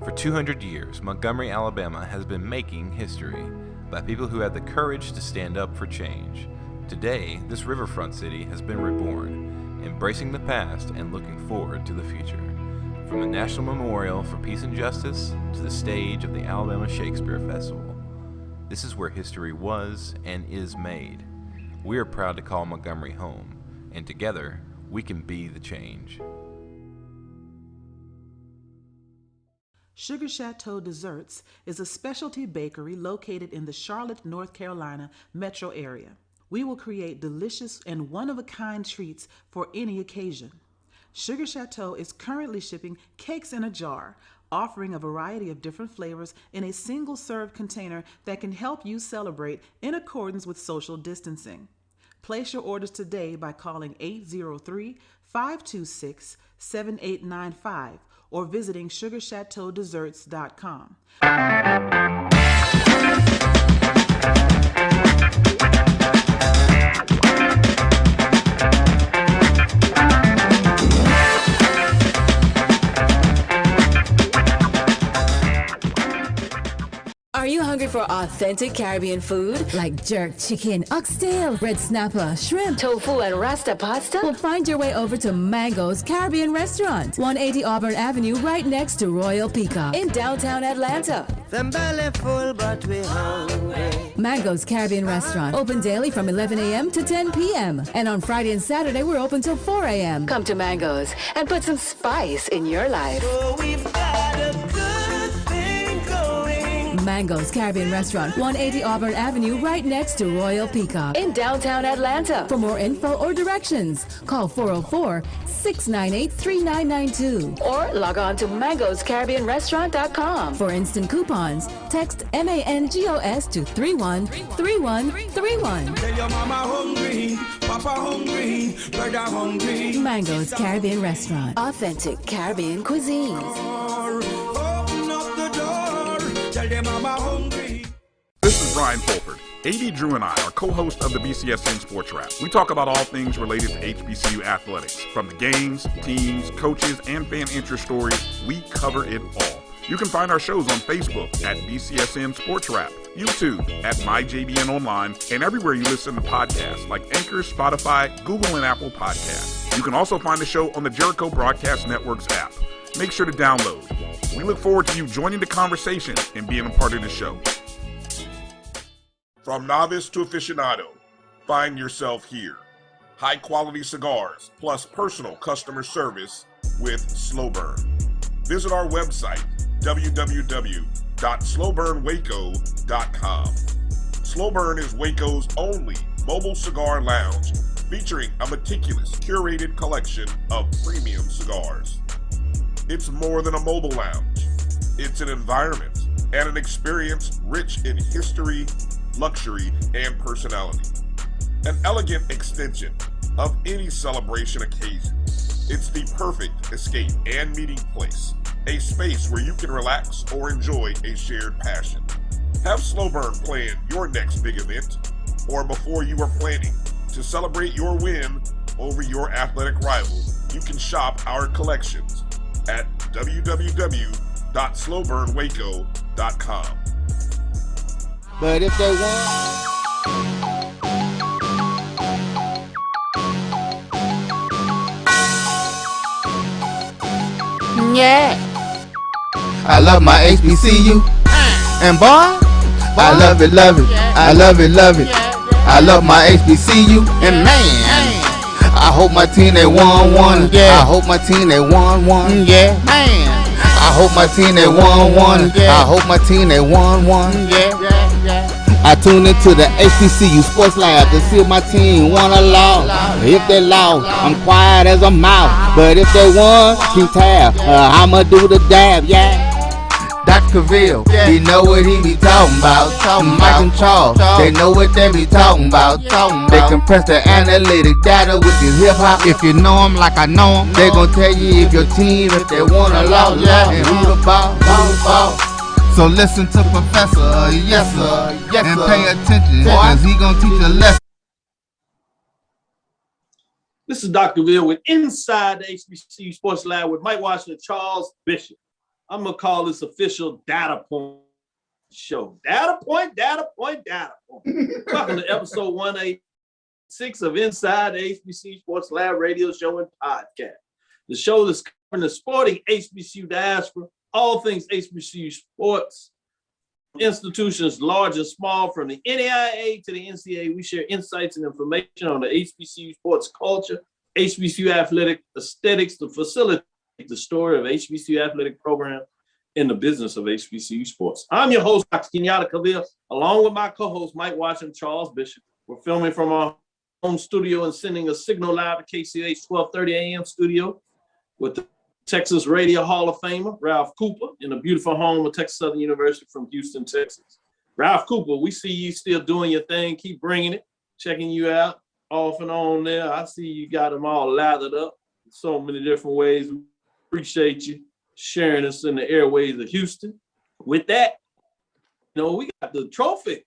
For 200 years, Montgomery, Alabama has been making history by people who had the courage to stand up for change. Today, this riverfront city has been reborn, embracing the past and looking forward to the future. From the National Memorial for Peace and Justice to the stage of the Alabama Shakespeare Festival, this is where history was and is made. We are proud to call Montgomery home, and together, we can be the change. Sugar Chateau Desserts is a specialty bakery located in the Charlotte, North Carolina metro area. We will create delicious and one-of-a-kind treats for any occasion. Sugar Chateau is currently shipping cakes in a jar, offering a variety of different flavors in a single-serve container that can help you celebrate in accordance with social distancing. Place your orders today by calling 803-526-7895 or visiting sugarchateaudesserts.com. Are you hungry for authentic Caribbean food? Like jerk chicken, oxtail, red snapper, shrimp, Tofu and Rasta pasta? Well, find your way over to Mango's Caribbean Restaurant, 180 Auburn Avenue, right next to Royal Peacock. In downtown Atlanta. Them belly full, but we hungry. Mango's Caribbean Restaurant, open daily from 11 a.m. to 10 p.m. And on Friday and Saturday, we're open till 4 a.m. Come to Mango's and put some spice in your life. So we've got a good thing going. Mango's Caribbean Restaurant, 180 Auburn Avenue, right next to Royal Peacock. In downtown Atlanta. For more info or directions, call 404-698-3992. Or log on to mangoscaribbeanrestaurant.com. For instant coupons, text MANGOS to 313131. Tell your mama hungry, papa hungry, brother hungry. Mango's Caribbean Restaurant. Authentic Caribbean cuisines. Open up the door, tell them mama hungry. This is Ryan Fulford. AD Drew and I are co-hosts of the BCSN Sports Wrap. We talk about all things related to HBCU athletics. From the games, teams, coaches, and fan interest stories, we cover it all. You can find our shows on Facebook at BCSN Sports Wrap, YouTube at MyJBN Online, and everywhere you listen to podcasts like Anchor, Spotify, Google, and Apple Podcasts. You can also find the show on the Jericho Broadcast Network's app. Make sure to download. We look forward to you joining the conversation and being a part of the show. From novice to aficionado, find yourself here. High-quality cigars plus personal customer service with Slow Burn. Visit our website, www.slowburnwaco.com. Slow Burn is Waco's only mobile cigar lounge featuring a meticulous, curated collection of premium cigars. It's more than a mobile lounge. It's an environment and an experience rich in history, luxury, and personality. An elegant extension of any celebration occasion. It's the perfect escape and meeting place, a space where you can relax or enjoy a shared passion. Have Slow Burn plan your next big event, or before you are planning to celebrate your win over your athletic rival, you can shop our collections at www.slowburnwaco.com. But if they want, Yeah. I love my HBCU, and boy, I love it, I love it, I love my HBCU, and man, I hope my team they won one. I hope my team they won one. Yeah, man. I hope my team they won one. I hope my team they won one. I tune into the HBCU Sports Lab to see if my team won or lost. If they lost, I'm quiet as a mouse. But if they won, keep tab. I'ma do the dab, yeah. Dr. Cavill, he know what he be talking about. Mike and Charles, they know what they be talking about. They compress the analytic data with your hip hop. If you know them like I know them, they gon' tell you if your team, if they won or lost, and who the ball. So listen to Professor, yes sir, and pay attention, cause he gon' teach a lesson. This is Dr. Will with Inside the HBCU Sports Lab with Mike Washington and Charles Bishop. I'm gonna call this official data point show. Data point, data point, data point. Welcome to episode 186 of Inside the HBCU Sports Lab Radio Show and Podcast. The show that's covering the sporting HBCU diaspora, all things HBCU sports, institutions large and small, from the NAIA to the NCAA. We share insights and information on the HBCU sports culture, HBCU athletic aesthetics to facilitate the story of HBCU athletic program in the business of HBCU sports. I'm your host, Dr. Kenyatta Cavill, along with my co-host, Mike Washington, Charles Bishop. We're filming from our home studio and sending a signal live to KCH 1230 AM studio with the Texas Radio Hall of Famer, Ralph Cooper, in the beautiful home of Texas Southern University from Houston, Texas. Ralph Cooper, we see you still doing your thing. Keep bringing it, checking you out off and on there. I see you got them all lathered up in so many different ways. We appreciate you sharing us in the airways of Houston. With that, we got the trophy,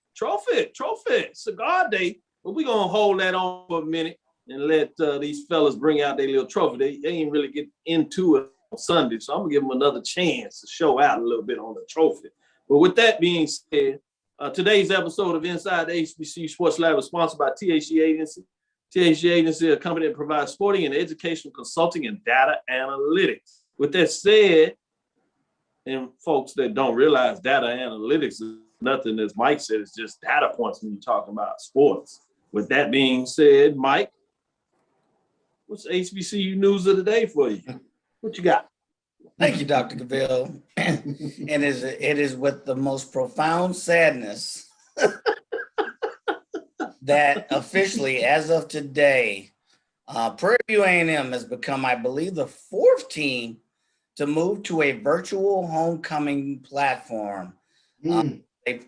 cigar day, but we're going to hold that on for a minute and let these fellas bring out their little trophy. They ain't really get into it on Sunday, so I'm gonna give them another chance to show out a little bit on the trophy. But with that being said, today's episode of Inside the HBCU Sports Lab is sponsored by THG Agency. THG Agency, a company that provides sporting and educational consulting and data analytics. With that said, and folks that don't realize data analytics is nothing, as Mike said, it's just data points when you're talking about sports. With that being said, Mike, what's HBCU news of the day for you? What you got? Thank you, Dr. Cavill. And it is with the most profound sadness that officially, as of today, Prairie View A&M has become, I believe, the fourth team to move to a virtual homecoming platform. They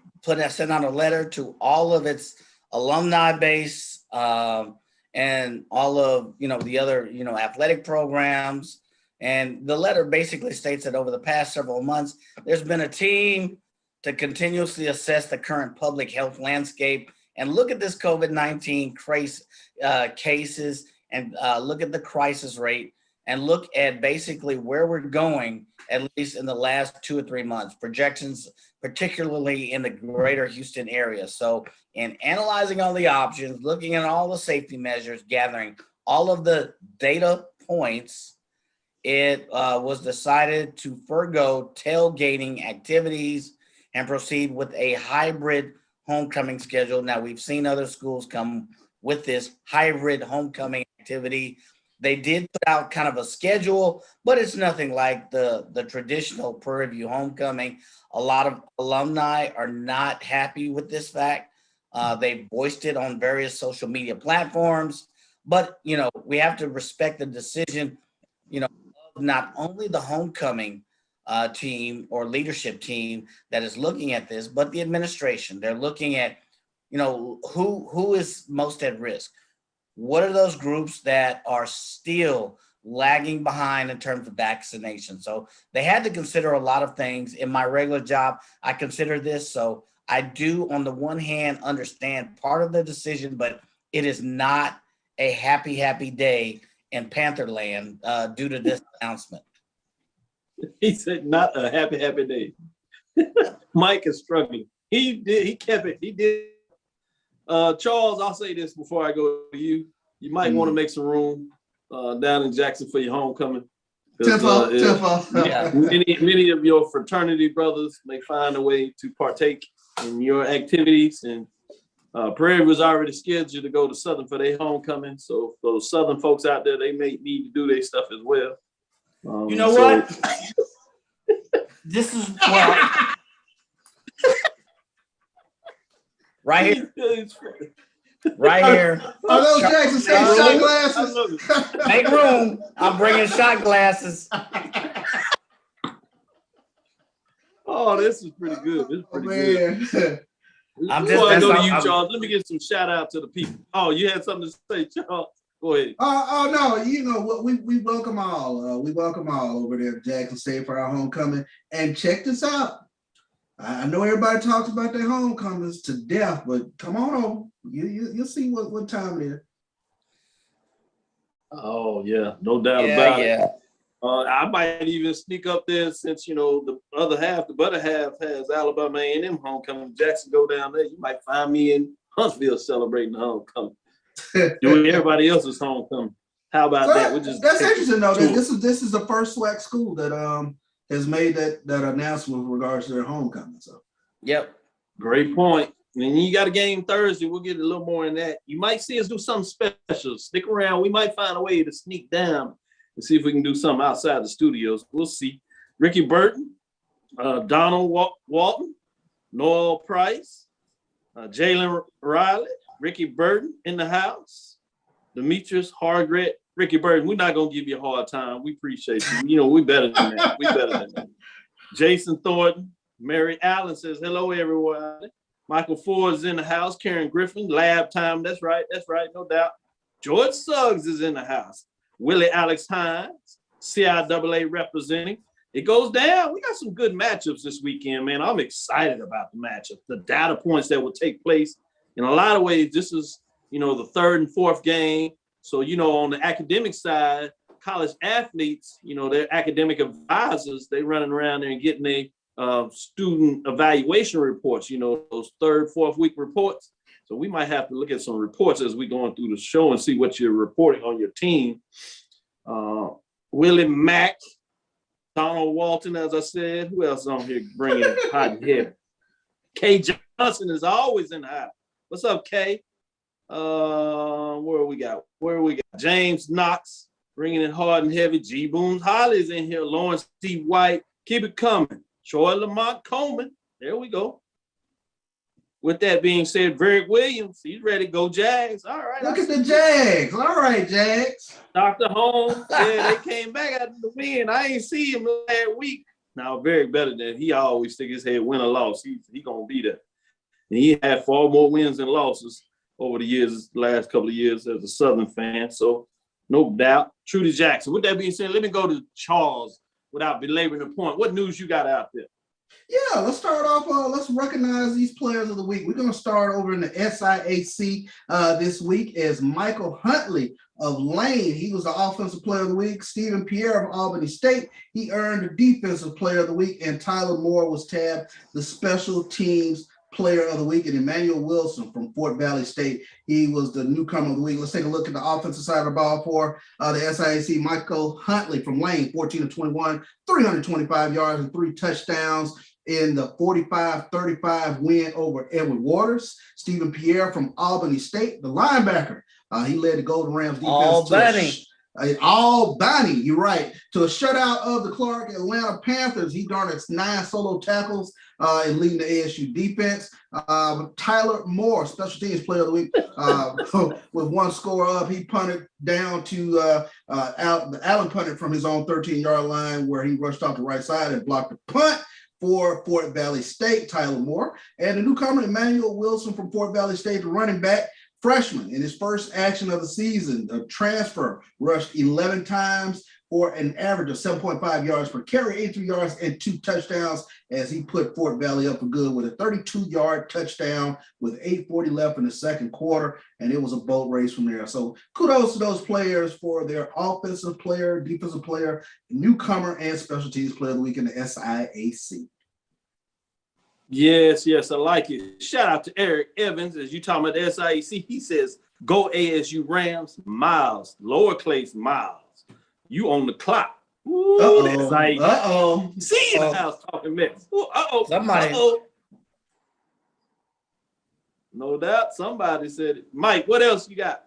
sent out a letter to all of its alumni base, and all of the other athletic programs. And the letter basically states that over the past several months, there's been a team to continuously assess the current public health landscape and look at this COVID-19 cases and look at the crisis rate and look at basically where we're going, at least in the last 2 or 3 months, projections, particularly in the greater Houston area. So in analyzing all the options, looking at all the safety measures, gathering all of the data points, it was decided to forego tailgating activities and proceed with a hybrid homecoming schedule. Now, we've seen other schools come with this hybrid homecoming activity. They did put out kind of a schedule, but it's nothing like the traditional Prairie View homecoming. A lot of alumni are not happy with this fact. They voiced it on various social media platforms, but we have to respect the decision, of not only the homecoming team or leadership team that is looking at this, but the administration. They're looking at, who is most at risk. What are those groups that are still lagging behind in terms of vaccination? So they had to consider a lot of things. In my regular job, I consider this. So I do, on the one hand, understand part of the decision, but it is not a happy day in Pantherland due to this announcement. He said, not a happy day. Mike is struggling. He kept it. He did. Charles, I'll say this before I go to you. You might want to make some room down in Jackson for your homecoming. Tempo. Yeah, many of your fraternity brothers may find a way to partake in your activities, and Prairie was already scheduled to go to Southern for their homecoming. So those Southern folks out there, they may need to do their stuff as well. What? This is right here. Right here. Are those Jackson State shot glasses? Make room. I'm bringing shot glasses. Oh, this is pretty good. This is pretty good. Before I go to you, Charles, let me get some shout out to the people. Oh, you had something to say, Charles? Go ahead. Oh no, we welcome all. We welcome all over there at Jackson State for our homecoming. And check this out. I know everybody talks about their homecomings to death, but come on over. You'll see what time it is. Oh yeah, no doubt about it. I might even sneak up there since, you know, the other half, the butter half has Alabama A&M homecoming. Jackson go down there. You might find me in Huntsville celebrating the homecoming. Doing everybody else's homecoming. How about So that? that's interesting though. This is the first SWAC school that has made that announcement with regards to their homecoming. So Yep. Great point. And you got a game Thursday. We'll get a little more in that. You might see us do something special. Stick around. We might find a way to sneak down and see if we can do something outside the studios. We'll see. Ricky Burton, Donald Walton, Noel Price, Jalen Riley, Ricky Burton in the house, Demetrius Hargret. Ricky Burton, we're not going to give you a hard time. We appreciate you. You know, we better than that. We better than that. Jason Thornton, Mary Allen says, hello, everyone. Michael Ford is in the house. Karen Griffin, lab time. That's right, no doubt. George Suggs is in the house. Willie Alex Hines, CIAA representing. It goes down. We got some good matchups this weekend, man. I'm excited about the matchup, the data points that will take place. In a lot of ways, this is, you know, the third and fourth game. So, you know, on the academic side, college athletes, you know, their academic advisors, they running around there and getting their student evaluation reports, you know, those third, fourth week reports. So we might have to look at some reports as we going through the show and see what you're reporting on your team. Willie Mack, Donald Walton, as I said. Who else on here bringing hot and heavy? Kay Johnson is always in the house. What's up, Kay? Where we got? James Knox bringing it hard and heavy. G. Boone's Holly's in here. Lawrence T. White. Keep it coming. Troy Lamont Coleman. There we go. With that being said, Varick Williams, he's ready to go Jags. All right. Look at the Jags. All right, Jags. Dr. Holmes, yeah, they came back after the win. I ain't see him last week. Now, Varick better than he always stick his head win or loss. He gonna be there. And he had far more wins and losses over the years, the last couple of years as a Southern fan. So no doubt. Trudy Jackson. With that being said, let me go to Charles without belaboring the point. What news you got out there? Yeah, let's start off. Let's recognize these players of the week. We're going to start over in the SIAC this week as Michael Huntley of Lane. He was the offensive player of the week. Stephen Pierre of Albany State, he earned the defensive player of the week. And Tyler Moore was tabbed the special teams player of the week. And Emmanuel Wilson from Fort Valley State, he was the newcomer of the week. Let's take a look at the offensive side of the ball for the SIAC. Michael Huntley from Lane, 14 of 21, 325 yards and 3 touchdowns in the 45-35 win over Edward Waters. Stephen Pierre from Albany State, the linebacker. He led the Golden Rams defense. Albany, you're right. To a shutout of the Clark Atlanta Panthers. He garnered 9 solo tackles and leading the ASU defense. Tyler Moore, special teams player of the week, with 1 score up. He punted down to Allen punted from his own 13-yard line where he rushed off the right side and blocked the punt for Fort Valley State, Tyler Moore. And the newcomer, Emmanuel Wilson from Fort Valley State, the running back, freshman in his first action of the season, a transfer, rushed 11 times for an average of 7.5 yards per carry, 83 yards and 2 touchdowns as he put Fort Valley up for good with a 32-yard touchdown with 8:40 left in the second quarter, and it was a boat race from there. So kudos to those players for their offensive player, defensive player, newcomer, and special teams player of the week in the SIAC. Yes, I like it. Shout out to Eric Evans as you talking about the SIAC. He says, "Go ASU Rams, Miles, lower Clays Miles. You on the clock." Ooh, that's like, see in the house talking mess. Somebody. No doubt, somebody said it. Mike, what else you got?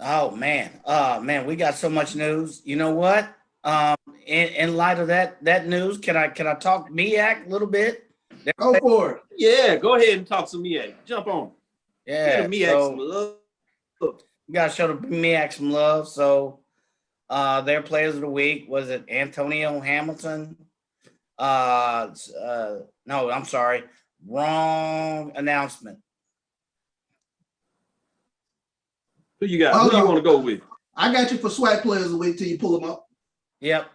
Oh man, we got so much news. You know what? In light of that news, can I talk MEAC a little bit? Go for it. Yeah, go ahead and talk some MEAC. Jump on. Yeah, MEAC some love. You gotta show the MEAC some love. So their players of the week, was it Antonio Hamilton? No, I'm sorry. Wrong announcement. Who you got? Who do you want to go with? I got you for SWAC players of the week till you pull them up. Yep.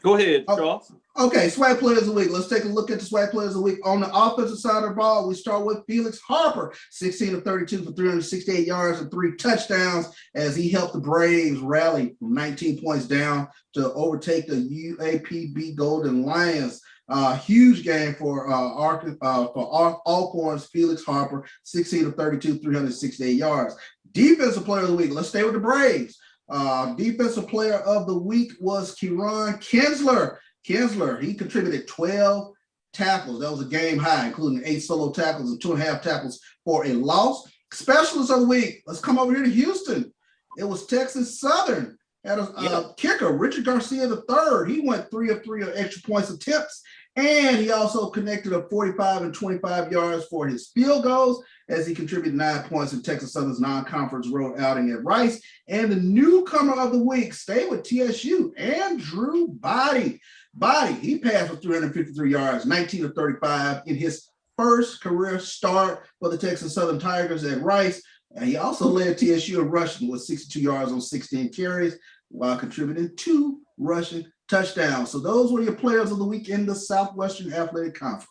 Go ahead, Charles. Okay, SWAC players of the week. Let's take a look at the SWAC players of the week. On the offensive side of the ball, we start with Felix Harper, 16 of 32 for 368 yards and 3 touchdowns as he helped the Braves rally from 19 points down to overtake the UAPB Golden Lions. Huge game for Alcorn's Felix Harper, 16 of 32, 368 yards. Defensive player of the week. Let's stay with the Braves. Defensive player of the week was Kieran Kinsler. Kinsler, he contributed 12 tackles. That was a game high, including 8 solo tackles and 2.5 tackles for a loss. Specialist of the week. Let's come over here to Houston. It was Texas Southern. Had a kicker, Richard Garcia III. He went 3 of 3 on extra points attempts. And he also connected a 45 and 25 yards for his field goals as he contributed 9 points in Texas Southern's non-conference road outing at Rice. And the newcomer of the week, stay with TSU, Andrew Body. He passed for 353 yards, 19 of 35 in his first career start for the Texas Southern Tigers at Rice. And he also led TSU in rushing with 62 yards on 16 carries while contributing 2 rushing touchdowns. So those were your players of the week in the Southwestern Athletic Conference.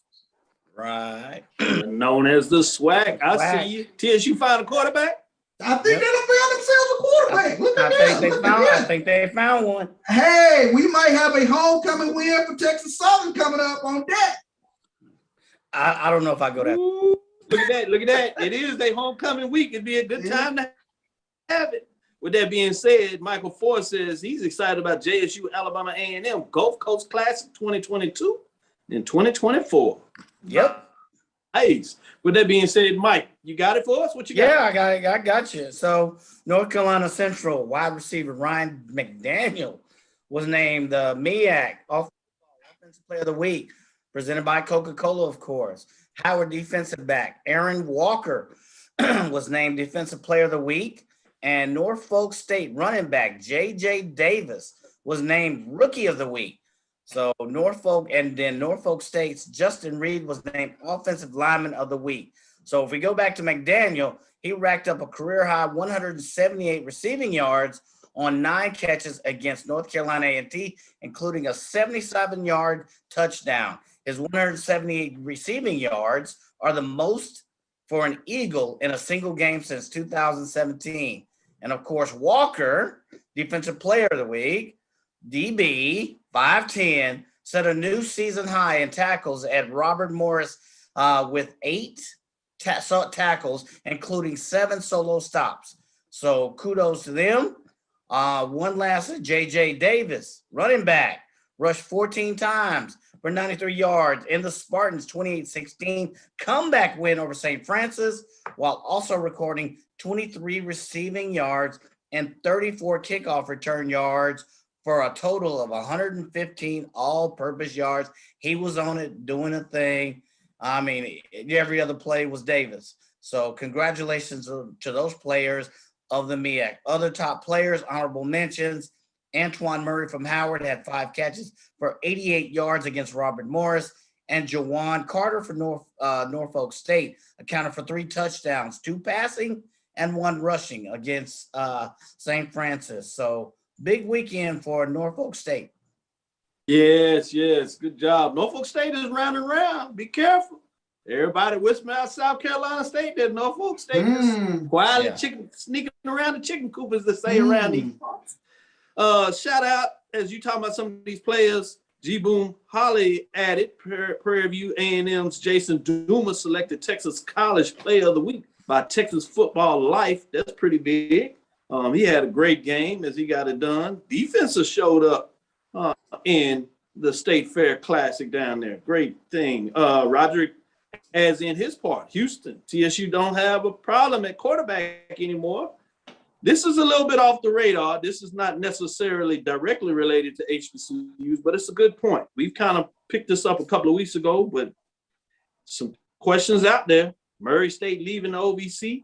Right. Known as the SWAC. I see you. TSU found a quarterback? I think they done found themselves a quarterback. Look at that. I think they found one. Hey, we might have a homecoming win for Texas Southern coming up on that. I don't know if I go that. Ooh, look at that. It is their homecoming week. It'd be a good time to have it. With that being said, Michael Ford says he's excited about JSU Alabama A&M Gulf Coast Classic 2022 and 2024. Yep. Nice. With that being said, Mike, you got it for us? What you got? Yeah, I got it. I got you. So North Carolina Central wide receiver Ryan McDaniel was named the MEAC Offensive Player of the Week, presented by Coca-Cola, of course. Howard defensive back Aaron Walker was named Defensive Player of the Week, and Norfolk State running back J.J. Davis was named Rookie of the Week. So Norfolk State's Justin Reed was named Offensive Lineman of the Week. So if we go back to McDaniel, he racked up a career high 178 receiving yards on 9 catches against North Carolina A&T, including a 77-yard touchdown. His 178 receiving yards are the most for an Eagle in a single game since 2017. And of course, Walker, Defensive Player of the Week, DB, 5'10", set a new season high in tackles at Robert Morris with 8 tackles, including 7 solo stops. So kudos to them. One last, J.J. Davis, running back, rushed 14 times for 93 yards in the Spartans' 28-16 comeback win over St. Francis, while also recording 23 receiving yards and 34 kickoff return yards for a total of 115 all-purpose yards. He was on it, doing a thing. I mean, every other play was Davis. So congratulations to those players of the MEAC. Other top players, honorable mentions, Antoine Murray from Howard had 5 catches for 88 yards against Robert Morris, and Jawan Carter for Norfolk State accounted for 3 touchdowns, 2 passing and 1 rushing against St. Francis. So big weekend for Norfolk State. Yes. Good job. Norfolk State is round and round. Be careful. Everybody whispering out South Carolina State that Norfolk State is quietly sneaking around the chicken coop, as they say around these parts. Shout out, as you talking about some of these players, G-Boom Holly added, Prairie View A&M's Jason Duma selected Texas College Player of the Week by Texas Football Life. That's pretty big. He had a great game as he got it done. Defensive showed up in the State Fair Classic down there. Great thing. Roderick, as in his part, Houston, TSU don't have a problem at quarterback anymore. This is a little bit off the radar. This is not necessarily directly related to HBCUs, but it's a good point. We've kind of picked this up a couple of weeks ago, but some questions out there. Murray State leaving the OVC.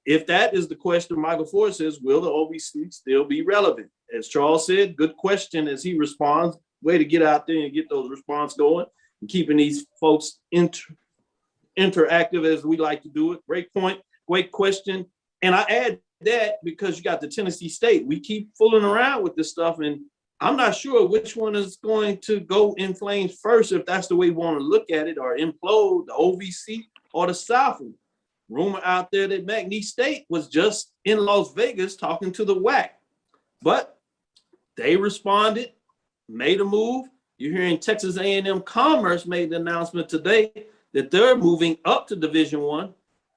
If that is the question, Michael Ford says, will the OVC still be relevant? As Charles said, good question as he responds. Way to get out there and get those responses going and keeping these folks interactive as we like to do it. Great point, great question. And I add that because you got the Tennessee State. We keep fooling around with this stuff, and I'm not sure which one is going to go in flames first, if that's the way we want to look at it, or implode, the OVC or the Southland. Rumor out there that McNeese State was just in Las Vegas talking to the WAC, but they responded, made a move. You're hearing Texas A&M Commerce made the announcement today that they're moving up to Division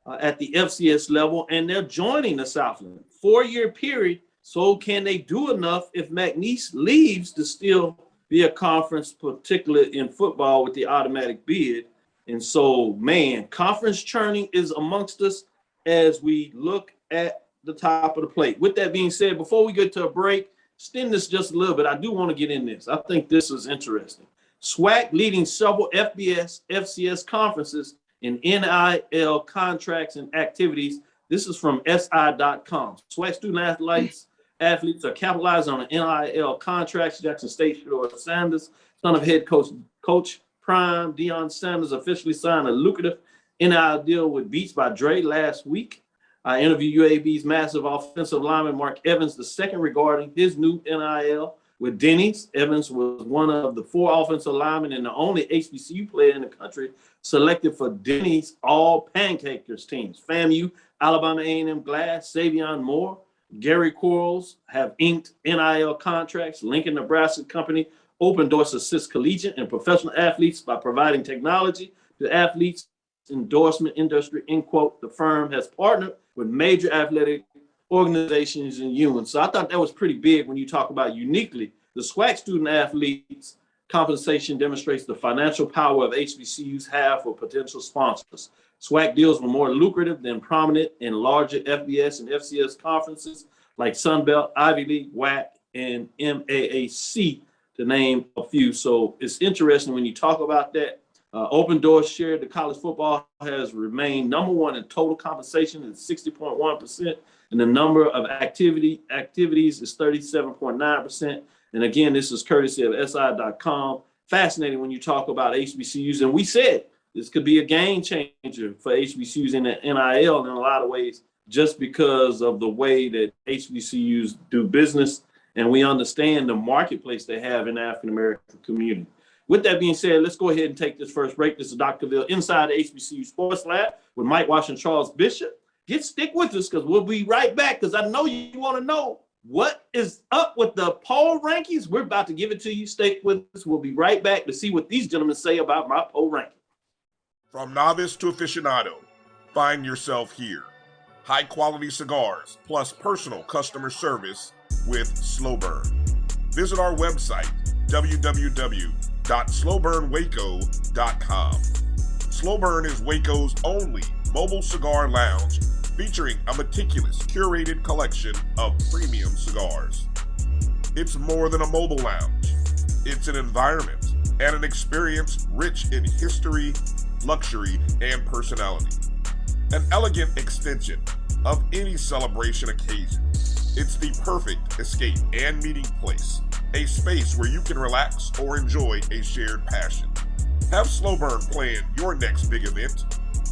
I at the FCS level, and they're joining the Southland. 4-year period. So can they do enough if McNeese leaves to still be a conference, particularly in football with the automatic bid? And so, man, conference churning is amongst us as we look at the top of the plate. With that being said, before we get to a break, extend this just a little bit. I do want to get in this. I think this is interesting. SWAC leading several FBS, FCS conferences in NIL contracts and activities. This is from SI.com. SWAC student athletes are capitalizing on the NIL contracts. Jackson State Shador Sanders, son of head coach Prime Deion Sanders, officially signed a lucrative NIL deal with Beats by Dre last week. I interviewed UAB's massive offensive lineman Mark Evans II regarding his new NIL with Denny's. Evans was one of the 4 offensive linemen and the only HBCU player in the country selected for Denny's All Pancakers teams. FAMU, Alabama A&M Glass, Savion Moore, Gary Quarles have inked NIL contracts. Lincoln, Nebraska company open doors to assist collegiate and professional athletes by providing technology to athletes endorsement industry, end quote. The firm has partnered with major athletic organizations and unions. So I thought that was pretty big when you talk about uniquely the SWAC student athletes compensation demonstrates the financial power of HBCUs have for potential sponsors. SWAC deals were more lucrative than prominent in larger FBS and FCS conferences like Sunbelt, Ivy League, WAC, and MAAC, to name a few. So it's interesting when you talk about that. Open Doors share the college football has remained number 1 in total compensation at 60.1%, and the number of activities is 37.9%. And again, this is courtesy of SI.com. Fascinating when you talk about HBCUs, and we said this could be a game changer for HBCUs in the NIL in a lot of ways, just because of the way that HBCUs do business, and we understand the marketplace they have in the African-American community. With that being said, let's go ahead and take this first break. This is Dr. Ville inside the HBCU Sports Lab with Mike Wash and Charles Bishop. Stick with us because we'll be right back, because I know you want to know what is up with the poll rankings. We're about to give it to you. Stay with us. We'll be right back to see what these gentlemen say about my poll ranking. From novice to aficionado, find yourself here. High quality cigars plus personal customer service with Slow Burn. Visit our website, www.slowburnwaco.com. Slow Burn is Waco's only mobile cigar lounge featuring a meticulous, curated collection of premium cigars. It's more than a mobile lounge. It's an environment and an experience rich in history, luxury, and personality. An elegant extension of any celebration occasion. It's the perfect escape and meeting place, a space where you can relax or enjoy a shared passion. Have Slow Burn plan your next big event,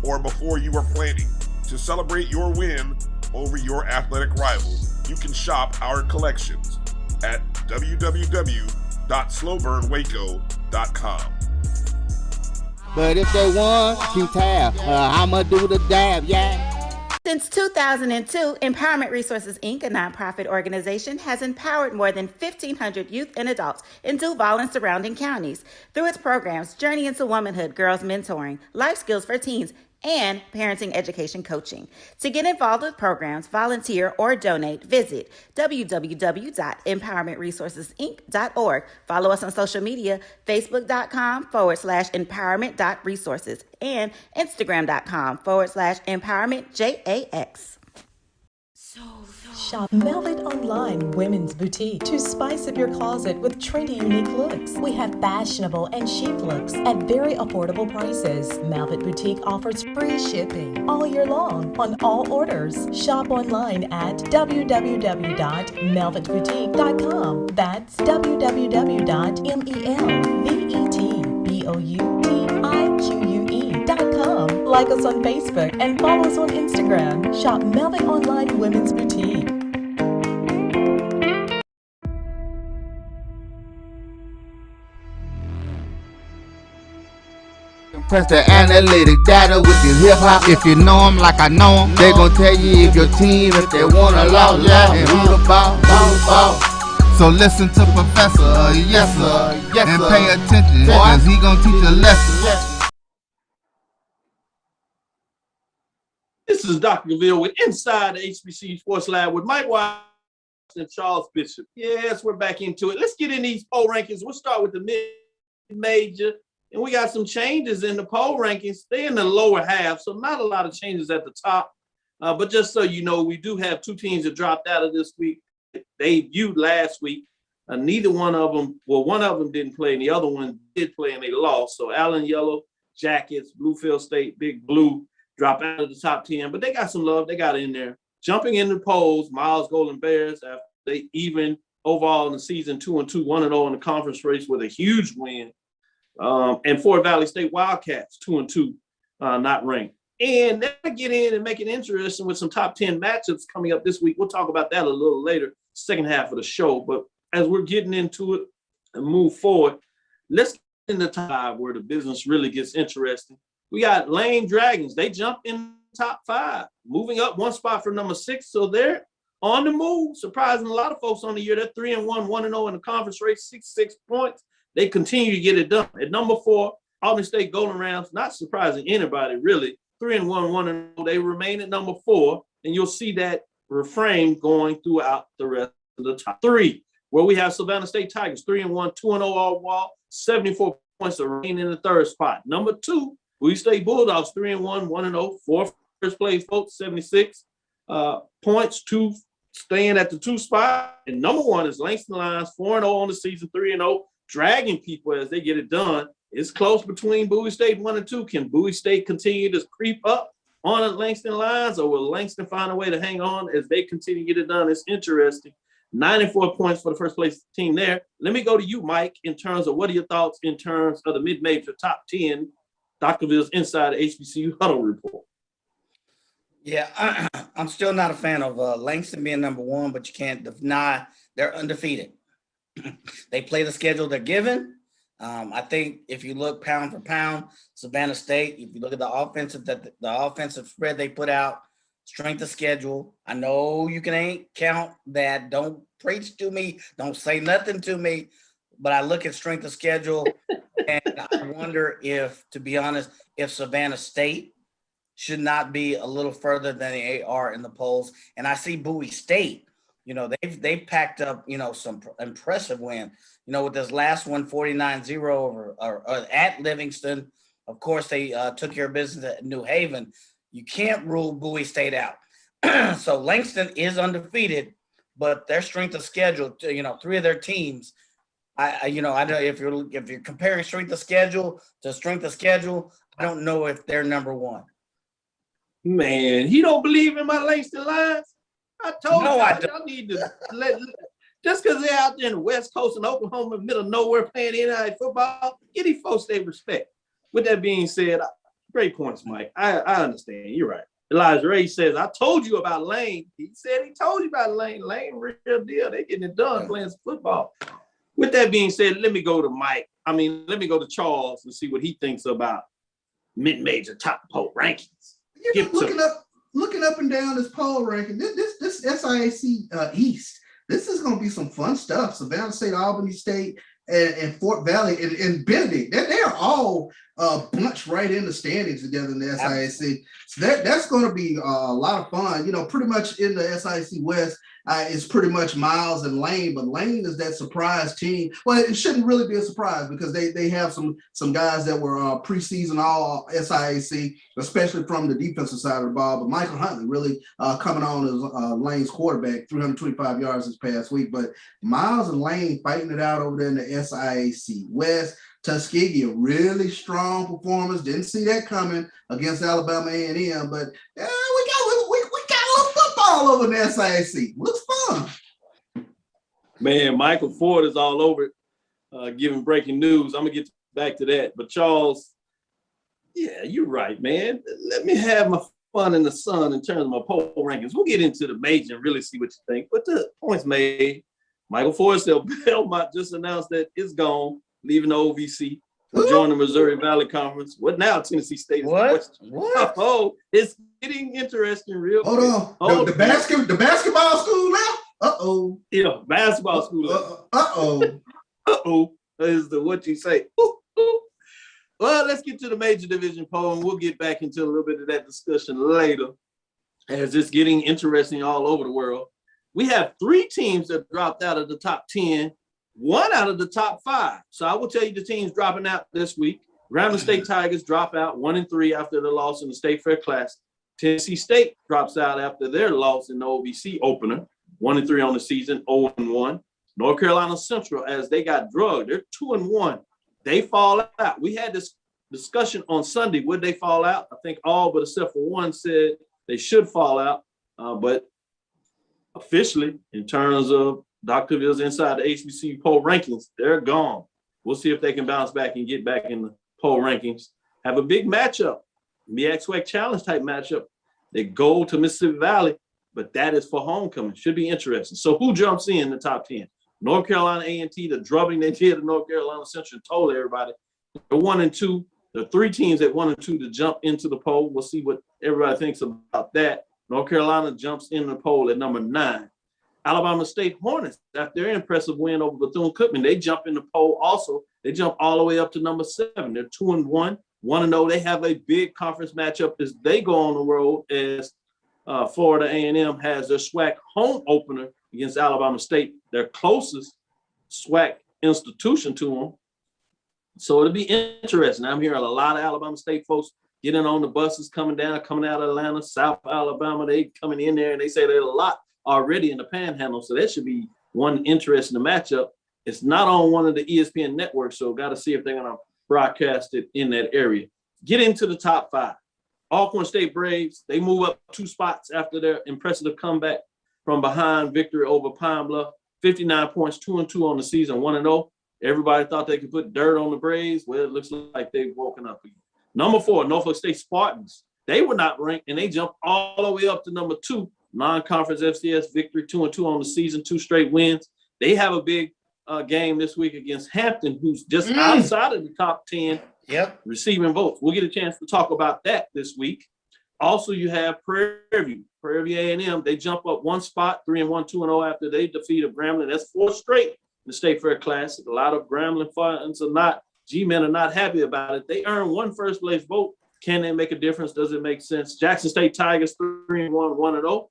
or before you are planning to celebrate your win over your athletic rival, you can shop our collections at www.slowburnwaco.com. But if they want to tab, I'ma do the dab, yeah. Since 2002, Empowerment Resources, Inc., a nonprofit organization, has empowered more than 1,500 youth and adults in Duval and surrounding counties. Through its programs, Journey into Womanhood, Girls Mentoring, Life Skills for Teens, and Parenting Education Coaching. To get involved with programs, volunteer, or donate, visit www.empowermentresourcesinc.org. Follow us on social media, facebook.com/empowerment.resources and instagram.com/empowermentjax. Shop Velvet Online Women's Boutique to spice up your closet with trendy, unique looks. We have fashionable and chic looks at very affordable prices. Velvet Boutique offers free shipping all year long on all orders. Shop online at www.melvetboutique.com. That's www.melvetboutique.com. Like us on Facebook and follow us on Instagram. Shop Velvet Online Women's Boutique. Press the analytic data with your hip hop. If you know them like I know them, they gon' tell you if your team, if they wanna lose, and who the ball. So listen to Professor, yes sir, and pay attention, cause he gon' teach a lesson. This is Dr. Gaville with Inside the HBCU Sports Lab with Mike Wise and Charles Bishop. Yes, we're back into it. Let's get in these poll rankings. We'll start with the mid-major. And we got some changes in the poll rankings. They're in the lower half, so not a lot of changes at the top. But just so you know, we do have two teams that dropped out of this week. They debuted last week. Neither one of them, well, one of them didn't play, and the other one did play, and they lost. So Allen Yellow Jackets, Bluefield State, Big Blue, dropped out of the top 10. But they got some love. They got in there. Jumping in the polls, Miles Golden Bears, after they even overall in the season 2-2, 1-0 in the conference race with a huge win. And Fort Valley State Wildcats, 2-2, not ranked. And they'll get in and make it interesting with some top 10 matchups coming up this week. We'll talk about that a little later, second half of the show. But as we're getting into it and move forward, let's get in the top 5 where the business really gets interesting. We got Lane Dragons. They jumped in the top 5, moving up one spot for number 6. So they're on the move, surprising a lot of folks on the year. They're 3-1, 1-0 in the conference race, 66 points. They continue to get it done. At number 4, Albany State Golden Rams, not surprising anybody, really. 3-1, 1-0. They remain at number 4, and you'll see that refrain going throughout the rest of the top 3, where we have Savannah State Tigers, 3-1, 2-0 all wall, 74 points to remain in the 3rd spot. Number 2, Bowie State Bulldogs, 3-1, 1-0, 4th first place folks, 76 points to staying at the 2 spot. And number 1 is Langston Lions, 4-0 on the season, 3-0, dragging people as they get it done. It's close between Bowie State 1 and 2. Can Bowie State continue to creep up on the Langston Lions, or will Langston find a way to hang on as they continue to get it done? It's interesting. 94 points for the first place team there. Let me go to you, Mike, in terms of what are your thoughts in terms of the mid-major top 10, Dr. Ville's Inside the HBCU Huddle Report. Yeah, I'm still not a fan of Langston being number 1, but you can't deny they're undefeated. They play the schedule they're given. I think if you look pound for pound, Savannah State, if you look at the offensive spread they put out, strength of schedule. I know you can count that. Don't preach to me. Don't say nothing to me. But I look at strength of schedule, and I wonder if, to be honest, if Savannah State should not be a little further than they are in the polls. And I see Bowie State. You know, they've packed up, you know, some impressive win. You know, with this last one, 49-0 over or at Livingston. Of course, they took care of business at New Haven. You can't rule Bowie State out. So Langston is undefeated, but their strength of schedule, you know, 3 of their teams. I know if you're comparing strength of schedule to strength of schedule, I don't know if they're number 1. Man, he don't believe in my Langston Lions. I told you, y'all need to just because they're out there in the West Coast and Oklahoma, middle of nowhere playing NIL football, get these folks their respect. With that being said, great points, Mike. I understand. You're right. Elijah Ray says, I told you about Lane. He said he told you about Lane. Lane, real deal. They getting it done playing some football. With that being said, let me go to Mike. Let me go to Charles and see what he thinks about mid-major top poll rankings. Looking up and down this poll ranking, this SIAC East, this is going to be some fun stuff. Savannah State, Albany State, and Fort Valley, and Benedict, they are all bunched right in the standings together in the SIAC. So that's going to be a lot of fun. You know, pretty much in the SIAC West, it's pretty much Miles and Lane, but Lane is that surprise team. Well, it shouldn't really be a surprise because they have some guys that were preseason all SIAC, especially from the defensive side of the ball. But Michael Huntley really coming on as Lane's quarterback, 325 yards this past week. But Miles and Lane fighting it out over there in the SIAC West. Tuskegee, a really strong performance. Didn't see that coming against Alabama A&M, but we got a little football over in the SIAC. Looks fun. Man, Michael Ford is all over it, giving breaking news. I'm going to get back to that. But Charles, yeah, you're right, man. Let me have my fun in the sun in terms of my poll rankings. We'll get into the major and really see what you think. But the points made, Michael Ford said Belmont just announced that it's gone, leaving the OVC. join the Missouri Valley Conference. What now? Tennessee State is what? Oh, it's getting interesting real quick. Hold on. The basketball school left? Uh-oh. Yeah, basketball school left. Uh-oh. Uh-oh is the what you say. Well, let's get to the major division poll, and we'll get back into a little bit of that discussion later, as it's getting interesting all over the world. We have 3 teams that dropped out of the top 10, 1 out of the top 5. So I will tell you the teams dropping out this week. Grambling State Tigers drop out 1-3 after the loss in the State Fair Classic. Tennessee State drops out after their loss in the OVC opener, 1-3 on the season, 0-1. North Carolina Central, as they got drugged, they're 2-1. They fall out. We had this discussion on Sunday. Would they fall out? I think all but except for one said they should fall out. But officially, in terms of Dr. Ville's inside the HBCU poll rankings, they're gone. We'll see if they can bounce back and get back in the poll rankings. Have a big matchup, MEAC Challenge type matchup. They go to Mississippi Valley, but that is for homecoming. Should be interesting. So who jumps in the top 10? North Carolina A&T, the drubbing they did at North Carolina Central, told everybody. They're 1-2. There are 3 teams at 1-2 to jump into the poll. We'll see what everybody thinks about that. North Carolina jumps in the poll at number 9. Alabama State Hornets, after their impressive win over Bethune-Cookman, they jump in the poll also. They jump all the way up to number 7. They're 2-1, 1-0. They have a big conference matchup as they go on the road, as Florida A&M has their SWAC home opener against Alabama State, their closest SWAC institution to them. So it'll be interesting. I'm hearing a lot of Alabama State folks getting on the buses, coming out of Atlanta, South Alabama. They coming in there, and they say there's a lot already in the Panhandle. So that should be one interesting matchup. It's not on one of the ESPN networks, so got to see if they're going to broadcast it in that area. Get into the top 5. Alcorn State Braves, they move up 2 spots after their impressive comeback from behind victory over Pine Bluff. 59 points, 2-2 on the season, 1-0. Everybody thought they could put dirt on the Braves. Well, it looks like they've woken up again. Number 4, Norfolk State Spartans. They were not ranked, and they jumped all the way up to number 2. Non-conference FCS victory, 2-2 on the season, 2 straight wins. They have a big game this week against Hampton, who's just outside of the top 10 receiving votes. We'll get a chance to talk about that this week. Also, you have Prairie View A&M. They jump up 1 spot, 3-1, 2-0 after they defeated Grambling. That's 4 straight in the State Fair Classic. A lot of Grambling fans G-men are not happy about it. They earned 1 first place vote. Can they make a difference? Does it make sense? Jackson State Tigers 3-1, 1-0.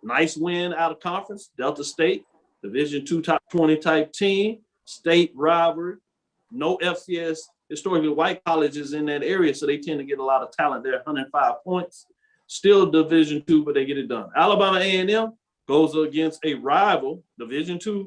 Nice win out of conference. Delta State, Division II top 20 type team. State rivalry. No FCS historically white colleges in that area, so they tend to get a lot of talent there. 105 points. Still Division II, but they get it done. Alabama A&M goes against a rival Division II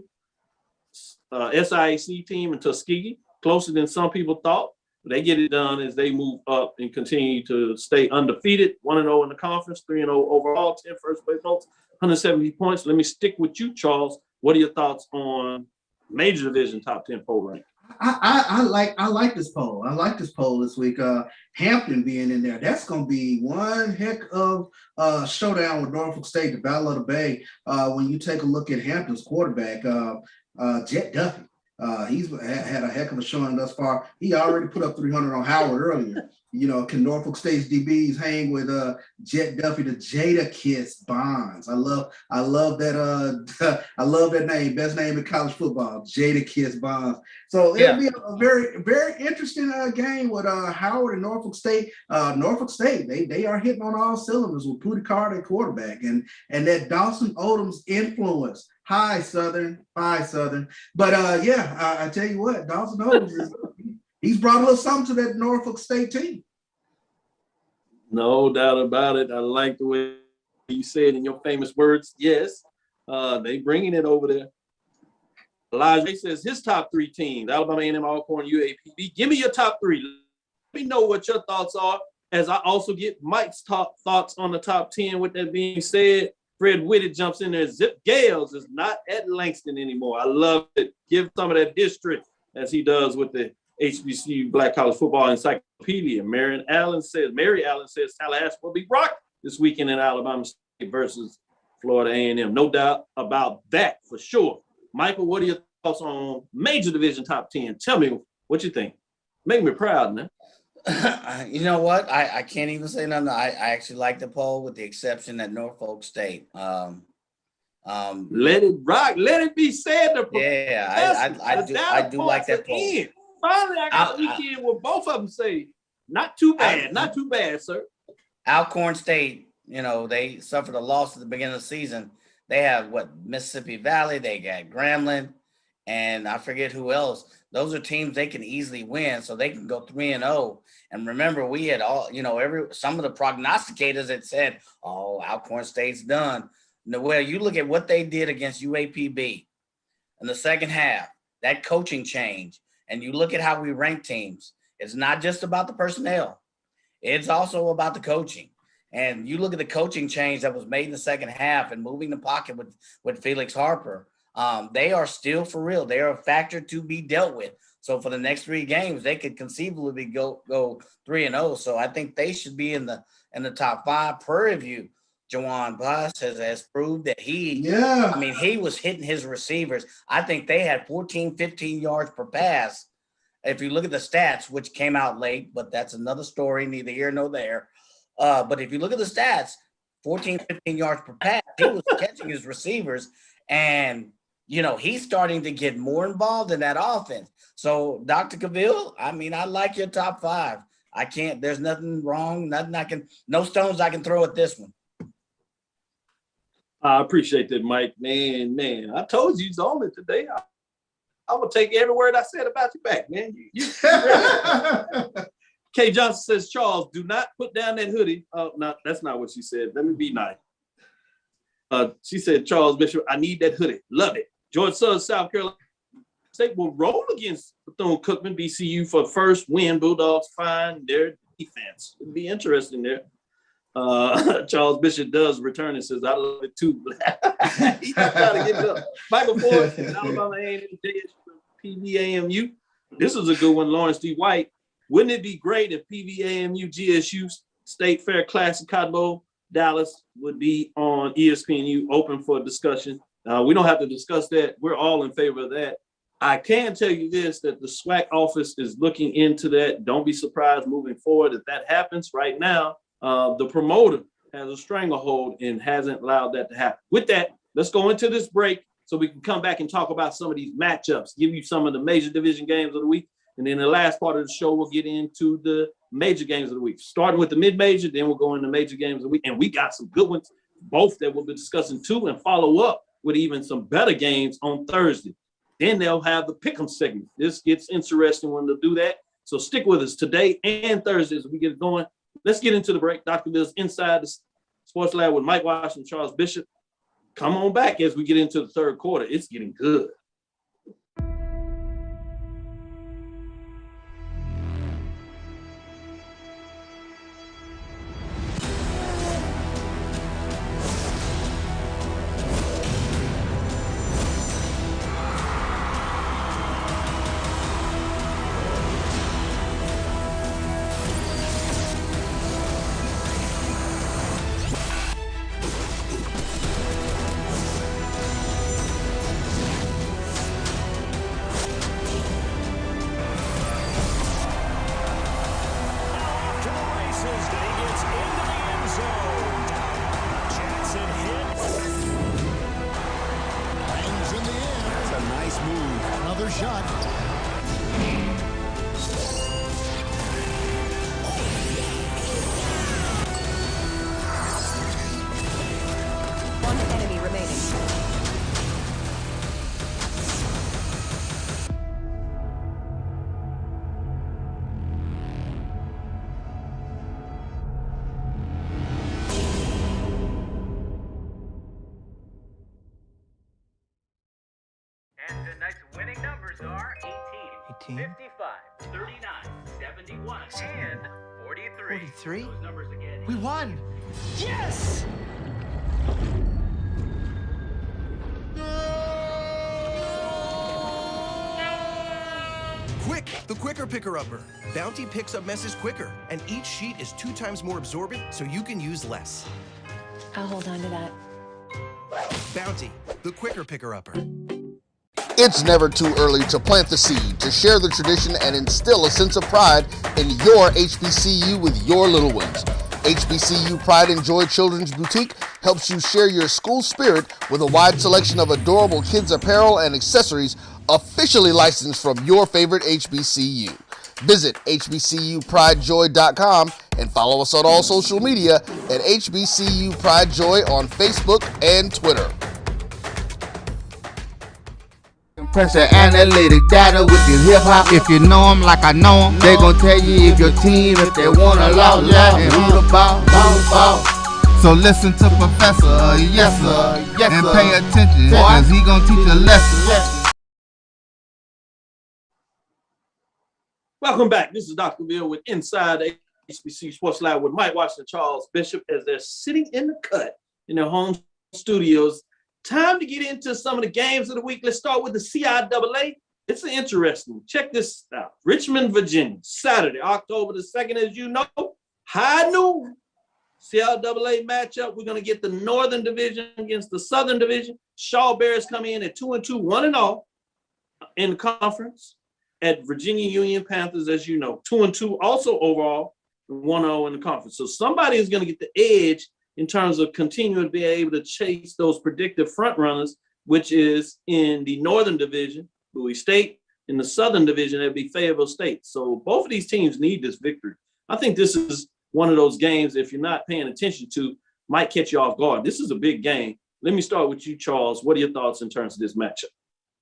SIAC team in Tuskegee. Closer than some people thought. They get it done as they move up and continue to stay undefeated. 1-0 in the conference, 3-0 overall, 10 first place votes, 170 points. Let me stick with you, Charles. What are your thoughts on major division top 10 poll rank? I like this poll. I like this poll this week. Hampton being in there, that's going to be one heck of showdown with Norfolk State, the Battle of the Bay. When you take a look at Hampton's quarterback, Jet Duffy. He's had a heck of a showing thus far. He already put up 300 on Howard earlier. You know, can Norfolk State's DBs hang with Jet Duffy, the Jada Kiss Bonds? I love that. I love that name. Best name in college football, Jada Kiss Bonds. So it'll be a very, very interesting game with Howard and Norfolk State. Norfolk State, they are hitting on all cylinders with Pootie Card at quarterback, and that Dawson Odom's influence. Hi, Southern. But I tell you what, Dawson Odom he's brought a little something to that Norfolk State team. No doubt about it. I like the way you said in your famous words. Yes, they bringing it over there. Elijah says his top 3 teams: Alabama A&M, Alcorn, UAPB. Give me your top 3. Let me know what your thoughts are, as I also get Mike's top thoughts on the top 10. With that being said, Fred Whitted jumps in there. Zip Gales is not at Langston anymore. I love it. Give some of that history as he does with the HBCU Black College Football Encyclopedia. Mary Allen says Tallahassee will be rocked this weekend in Alabama State versus Florida A&M. No doubt about that for sure. Michael, what are your thoughts on major division top 10? Tell me what you think. Make me proud, man. You know what? I can't even say nothing. I actually like the poll, with the exception that Norfolk State. Let it rock. Let it be said. I do like that poll. Finally, I got a weekend where both of them say, not too bad, not too bad, sir. Alcorn State, you know, they suffered a loss at the beginning of the season. They have Mississippi Valley, they got Grambling, and I forget who else. Those are teams they can easily win, so they can go 3-0. And remember, we had some of the prognosticators that said, "Oh, Alcorn State's done." Well, you look at what they did against UAPB in the second half. That coaching change, and you look at how we rank teams. It's not just about the personnel; it's also about the coaching. And you look at the coaching change that was made in the second half and moving the pocket with Felix Harper. They are still for real. They are a factor to be dealt with. So for the next 3 games, they could conceivably go 3-0. So I think they should be in the top 5. Prairie View, Jawan Boss has proved that he was hitting his receivers. I think they had 14, 15 yards per pass. If you look at the stats, which came out late, but that's another story, neither here nor there. But if you look at the stats, 14, 15 yards per pass, he was catching his receivers. And, you know, he's starting to get more involved in that offense. So, Dr. Cavill, I mean, I like your top 5. There's nothing wrong, no stones I can throw at this one. I appreciate that, Mike. Man, I told you he's on it today. I'm going to take every word I said about you back, man. Kay Johnson says, Charles, do not put down that hoodie. Oh, no, that's not what she said. Let me be nice. She said, Charles Bishop, I need that hoodie. Love it. George Suggs, South Carolina State will roll against Bethune-Cookman, BCU for first win. Bulldogs find their defense. It'll be interesting there. Charles Bishop does return and says, I love it too. He's trying to get it up. Michael Ford, Alabama A&M, PVAMU. This is a good one, Lawrence D. White. Wouldn't it be great if PVAMU GSU State Fair Classic Cotton Bowl Dallas would be on ESPNU, open for discussion? We don't have to discuss that. We're all in favor of that. I can tell you this, that the SWAC office is looking into that. Don't be surprised moving forward if that happens. Right now, the promoter has a stranglehold and hasn't allowed that to happen. With that, let's go into this break so we can come back and talk about some of these matchups, give you some of the major division games of the week. And then the last part of the show, we'll get into the major games of the week. Starting with the mid-major, then we'll go into major games of the week. And we got some good ones, both that we'll be discussing too, and follow up with even some better games on Thursday. Then they'll have the pick'em segment. This gets interesting when they'll do that. So stick with us today and Thursday as we get it going. Let's get into the break. Dr. Bill's Inside the Sports Lab with Mike Washington, Charles Bishop. Come on back as we get into the third quarter. It's getting good. Tonight's winning numbers are 18, 55, 39, 71, and 43. 43? Those numbers again. We won! Yes! Quick! The Quicker Picker-Upper. Bounty picks up messes quicker, and each sheet is 2 times more absorbent, so you can use less. I'll hold on to that. Bounty, the Quicker Picker-Upper. It's never too early to plant the seed, to share the tradition, and instill a sense of pride in your HBCU with your little ones. HBCU Pride and Joy Children's Boutique helps you share your school spirit with a wide selection of adorable kids apparel and accessories officially licensed from your favorite HBCU. Visit hbcupridejoy.com and follow us on all social media at HBCU Pride Joy on Facebook and Twitter. Pressure analytic data with your hip hop. If you know them like I know them, they gon' tell you if your team, if they wanna loud, and who the ball. So listen to Professor, yes sir, and pay attention, cause he gon' teach a lesson. Welcome back. This is Dr. Bill with Inside the HBCU Sports Lab with Mike Washington, Charles Bishop, as they're sitting in the cut in their home studios. Time to get into some of the games of the week. Let's start with the CIAA. It's interesting. Check this out. Richmond, Virginia, Saturday, October the 2nd, as you know, high noon. CIAA matchup. We're going to get the Northern Division against the Southern Division. Shaw Bears come in at 2-2, 1-0 in the conference. At Virginia Union Panthers, as you know, 2-2, also overall, 1-0 in the conference. So somebody is going to get the edge in terms of continuing to be able to chase those predictive front runners, which is in the Northern Division, Bowie State. In the Southern Division, it'd be Fayetteville State. So both of these teams need this victory. I think this is one of those games, if you're not paying attention to, might catch you off guard. This is a big game. Let me start with you, Charles. What are your thoughts in terms of this matchup?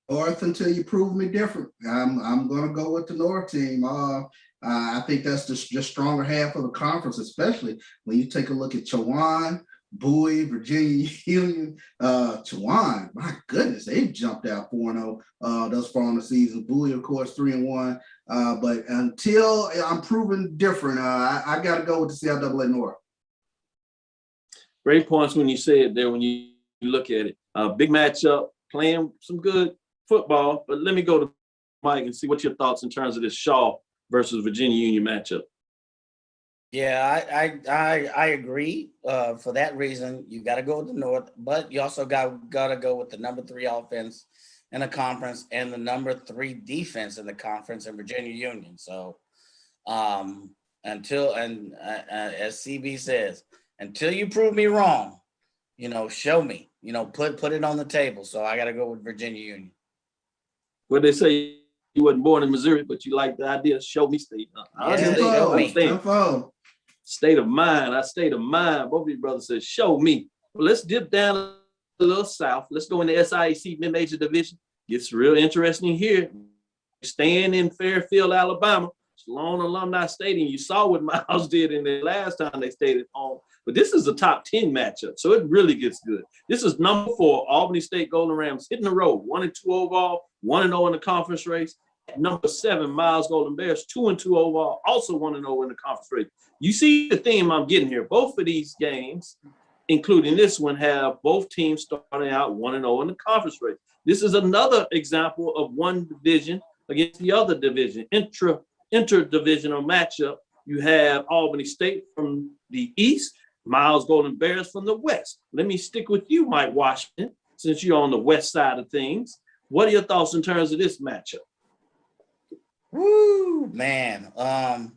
North until you prove me different. I'm going to go with the North team. I think that's the stronger half of the conference, especially when you take a look at Chowan, Bowie, Virginia Union. Chowan, my goodness, they've jumped out 4-0 thus far in the season. Bowie, of course, 3-1. But until I'm proven different, I got to go with the CIAA North. Great points when you say it there, when you look at it. Big matchup, playing some good football. But let me go to Mike and see what your thoughts in terms of this Shaw versus Virginia Union matchup. Yeah, I agree. For that reason, you got to go with the North, but you also got to go with the number 3 offense in the conference and the number 3 defense in the conference in Virginia Union. So as CB says, until you prove me wrong, show me, put it on the table. So I got to go with Virginia Union. What they say, you wasn't born in Missouri, but you like the idea of show me state. State of mind. State of mind. Both of you brothers said, show me. Well, let's dip down a little south. Let's go in the SIAC mid-major division. Gets real interesting here. Staying in Fairfield, Alabama. Sloan Alumni Stadium. You saw what Miles did in the last time they stayed at home. But this is a top 10 matchup, so it really gets good. This is number 4, Albany State Golden Rams hitting the road, 1-2 overall, 1-0 in the conference race. At number 7, Miles Golden Bears, 2-2 overall, also 1-0 in the conference race. You see the theme I'm getting here. Both of these games, including this one, have both teams starting out 1-0 in the conference race. This is another example of one division against the other division, interdivisional matchup. You have Albany State from the east, Miles Golden Bears from the west. Let me stick with you, Mike Washington, since you're on the west side of things. What are your thoughts in terms of this matchup? Woo, man. I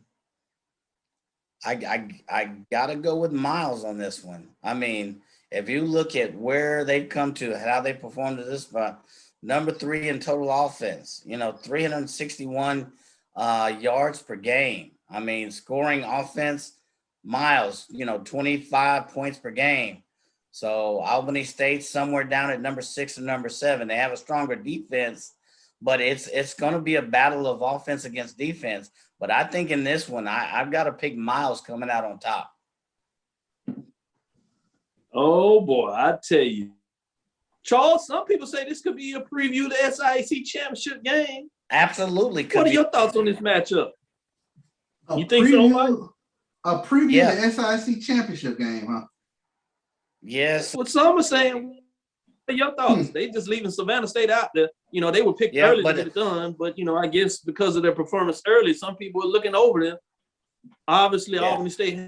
gotta go with Miles on this one. I mean, if you look at where they've come to, how they performed at this point, number 3 in total offense, 361 yards per game. I mean, scoring offense, Miles, 25 points per game. So Albany State somewhere down at number 6 and number 7. They have a stronger defense, but it's going to be a battle of offense against defense. But I think in this one, I've got to pick Miles coming out on top. Oh, boy, I tell you. Charles, some people say this could be a preview of the SIAC championship game. Absolutely. What are your thoughts on this matchup? You think so, Mike? A preview of the SIAC championship game, huh? Yes. What some are saying. What are your thoughts? They just leaving Savannah State out there. They were picked early to get it done, but I guess because of their performance early, some people are looking over them. Obviously, Albany State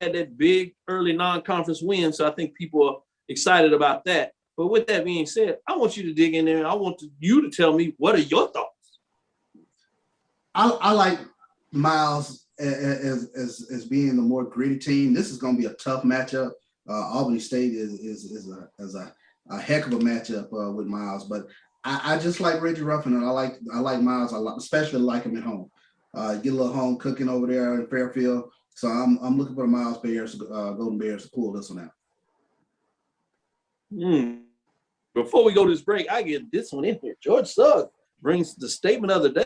had that big early non-conference win, so I think people are excited about that. But with that being said, I want you to dig in there. And I want you to tell me, what are your thoughts? I like Miles as being the more gritty team. This is going to be a tough matchup. Albany State is a heck of a matchup with Miles, but I just like Reggie Ruffin, and I like Miles. Especially like him at home. Get a little home cooking over there in Fairfield. So I'm looking for the Miles Bears, Golden Bears, to pull this one out. Before we go to this break, I get this one in here. George Suggs brings the statement of the day.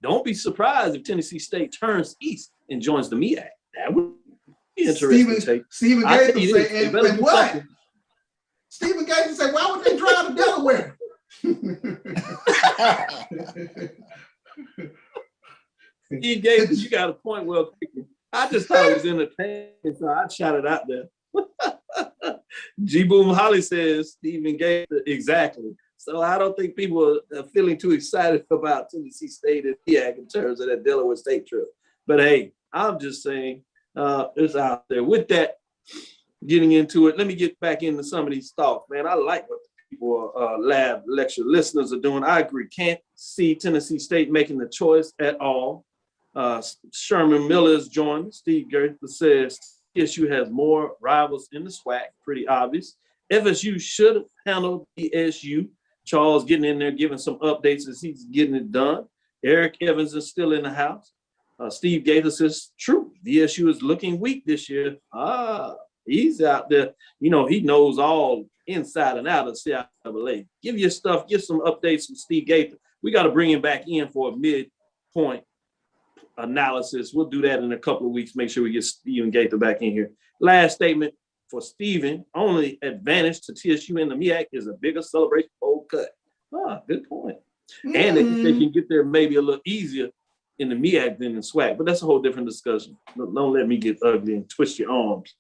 Don't be surprised if Tennessee State turns east and joins the MEAC. That would be interesting. Stephen Gates would say, and what? Stephen Gates would say, why would they drive to Delaware? Steve Gates, you got a point well taken. I just thought it was entertaining, so I shot it out there. G Boom Holly says Stephen Gates, exactly. So I don't think people are feeling too excited about Tennessee State and MEAC in terms of that Delaware State trip. But hey, I'm just saying it's out there. With that, getting into it, let me get back into some of these thoughts, man. I like what the people, lab lecture listeners are doing. I agree. Can't see Tennessee State making the choice at all. Sherman Miller is joined. Steve Gertha says TSU has more rivals in the SWAC, pretty obvious. FSU should have handled BSU. Charles getting in there, giving some updates as he's getting it done. Eric Evans is still in the house. Steve Gaither says, true, VSU is looking weak this year. He's out there. You know, he knows all inside and out of CIAA. Give your stuff, give some updates from Steve Gaither. We got to bring him back in for a midpoint analysis. We'll do that in a couple of weeks. Make sure we get Stephen Gaither back in here. Last statement for Stephen, only advantage to TSU in the MEAC is a bigger celebration bowl cut. Good point. And they can get there maybe a little easier in the MEAC than in SWAC, but that's a whole different discussion. Don't let me get ugly and twist your arms.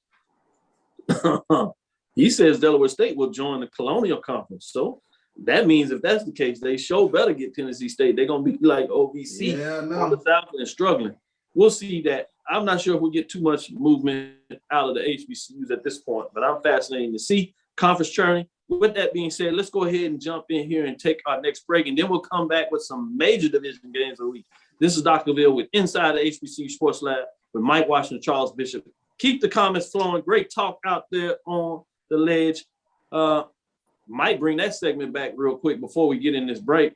He says Delaware State will join the Colonial Conference. So that means if that's the case, they sure better get Tennessee State. They're going to be like OVC on the South and struggling. We'll see that. I'm not sure if we get too much movement out of the HBCUs at this point, but I'm fascinated to see conference churning. With that being said, let's go ahead and jump in here and take our next break, and then we'll come back with some major division games of the week. This is Dr. Ville with Inside the HBCU Sports Lab with Mike Washington, Charles Bishop. Keep the comments flowing. Great talk out there on the ledge. Might bring that segment back real quick before we get in this break.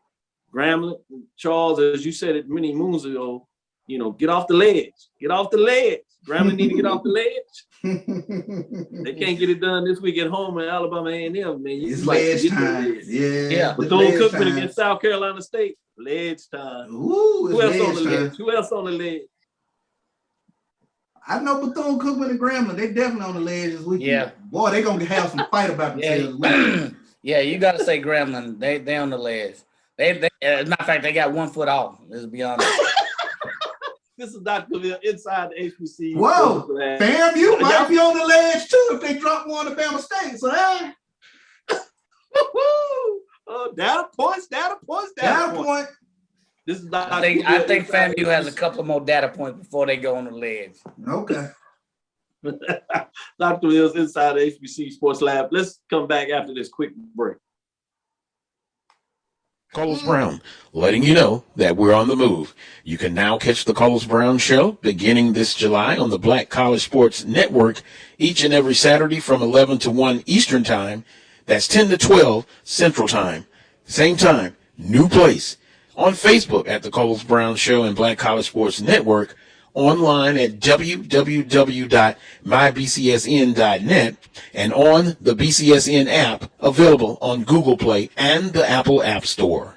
Grambling, Charles, as you said it many moons ago, you know, get off the ledge. Get off the ledge. Grambling need to get off the ledge. They can't get it done this week at home in Alabama A&M, man. It's ledge time. Yeah. Bethune-Cookman against South Carolina State. Ledge time. Ooh, Who else on the ledge? Who else on the ledge? I know Bethune-Cookman and Grambling. They definitely on the ledge this weekend. Yeah. Boy, they gonna have some fight about themselves. Yeah, you got to say Grambling. They on the ledge. They as a matter of fact, they got 1 foot off. Let's be honest. This is Dr. Ville inside the HBCU. Whoa, FAMU might be on the ledge too if they drop one to Bama State. So data points. This is Dr. I think FAMU has a couple of more data points before they go on the ledge. Okay. Dr. Ville's inside the HBCU Sports Lab. Let's come back after this quick break. Carlos Brown, letting you know that we're on the move. You can now catch the Carlos Brown Show beginning this July on the Black College Sports Network each and every Saturday from 11 to 1 Eastern Time. That's 10 to 12 Central Time. Same time, new place. On Facebook at the Carlos Brown Show and Black College Sports Network. Online at www.mybcsn.net and on the BCSN app available on Google Play and the Apple App Store.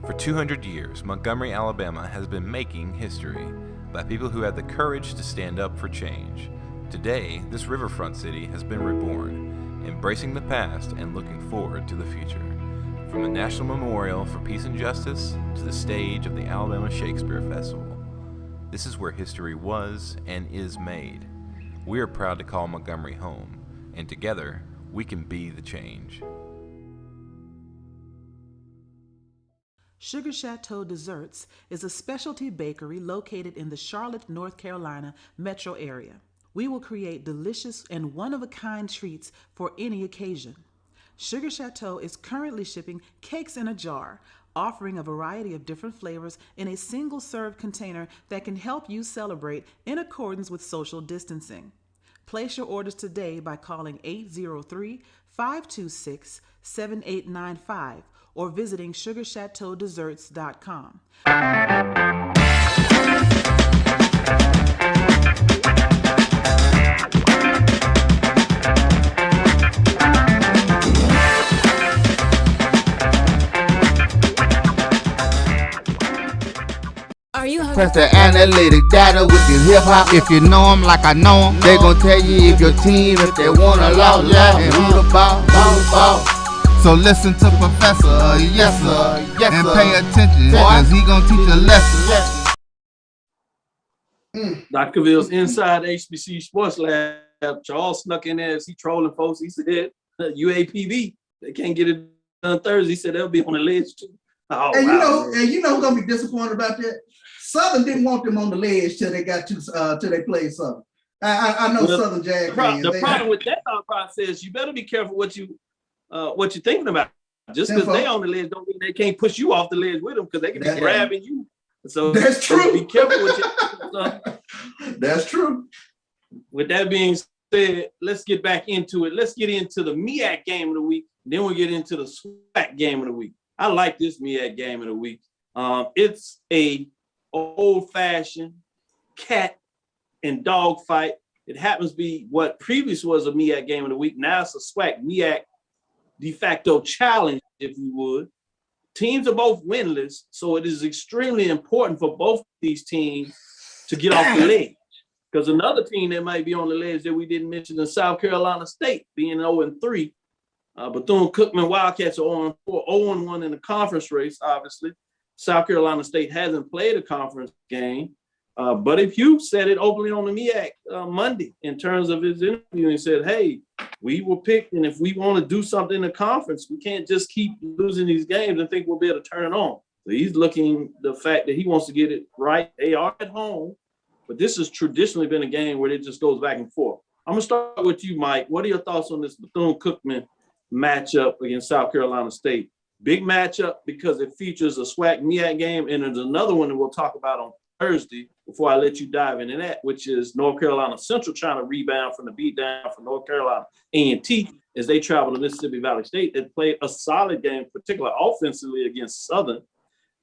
For 200 years, Montgomery, Alabama has been making history by people who had the courage to stand up for change. Today, this riverfront city has been reborn, embracing the past and looking forward to the future. From the National Memorial for Peace and Justice to the stage of the Alabama Shakespeare Festival. This is where history was and is made. We are proud to call Montgomery home, and together we can be the change. Sugar Chateau Desserts is a specialty bakery located in the Charlotte, North Carolina metro area. We will create delicious and one-of-a-kind treats for any occasion. Sugar Chateau is currently shipping cakes in a jar, offering a variety of different flavors in a single serve container that can help you celebrate in accordance with social distancing. Place your orders today by calling 803-526-7895 or visiting sugarchateaudesserts.com. Are you Press the analytic data with your hip hop. If you know them like I know them, they gon' tell you if your team, if they wanna law, yeah, and who the ball. So listen to Professor, yes sir, and pay attention, cause he gon' teach a lesson. Dr. Ville's inside HBCU Sports Lab. Charles snuck in there as he trolling folks. He said, UAPB, they can't get it done Thursday. He said they'll be on the ledge too. Oh, and wow, you know who's gonna be disappointed about that? Southern didn't want them on the ledge till they got to till they played Southern. I know Southern Jag fans. The problem with that thought process is you better be careful what you're thinking about. Just because they on the ledge don't mean they can't push you off the ledge with them, because they can be grabbing you. So that's true. Be careful with your That's true. With that being said, let's get back into it. Let's get into the MEAC game of the week. Then we'll get into the SWAC game of the week. I like this MEAC game of the week. It's a old-fashioned cat and dog fight. It happens to be what previously was a MEAC game of the week. Now it's a SWAC MEAC de facto challenge, if you would. Teams are both winless, so it is extremely important for both these teams to get off the ledge. Because another team that might be on the ledge that we didn't mention is South Carolina State, being 0-3. Bethune-Cookman Wildcats are 0-4, 0-1 in the conference race, obviously. South Carolina State hasn't played a conference game. But if Hugh said it openly on the MEAC Monday in terms of his interview, and said, hey, we were picked, and if we want to do something in the conference, we can't just keep losing these games and think we'll be able to turn it on. So he's looking the fact that he wants to get it right. They are at home, but this has traditionally been a game where it just goes back and forth. I'm going to start with you, Mike. What are your thoughts on this Bethune-Cookman matchup against South Carolina State? Big matchup because it features a SWAC MEAC game, and there's another one that we'll talk about on Thursday before I let you dive into that, which is North Carolina Central trying to rebound from the beatdown from North Carolina A&T as they travel to Mississippi Valley State. They played a solid game, particularly offensively against Southern,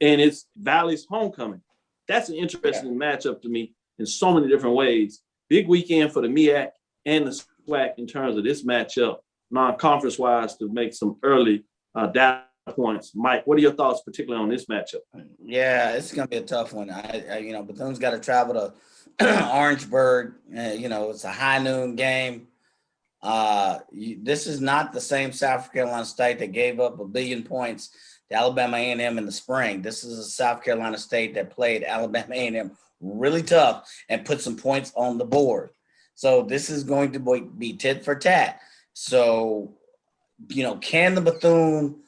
and it's Valley's homecoming. That's an interesting matchup to me in so many different ways. Big weekend for the MEAC and the SWAC in terms of this matchup, non-conference wise, to make some early data points. Mike, what are your thoughts, particularly on this matchup? Yeah, it's gonna be a tough one. Bethune's got to travel to Orangeburg. It's a high noon game. This is not the same South Carolina State that gave up 1 billion points to Alabama A&M in the spring. This is a South Carolina State that played Alabama A&M really tough and put some points on the board. So this is going to be tit for tat. So, can the Bethune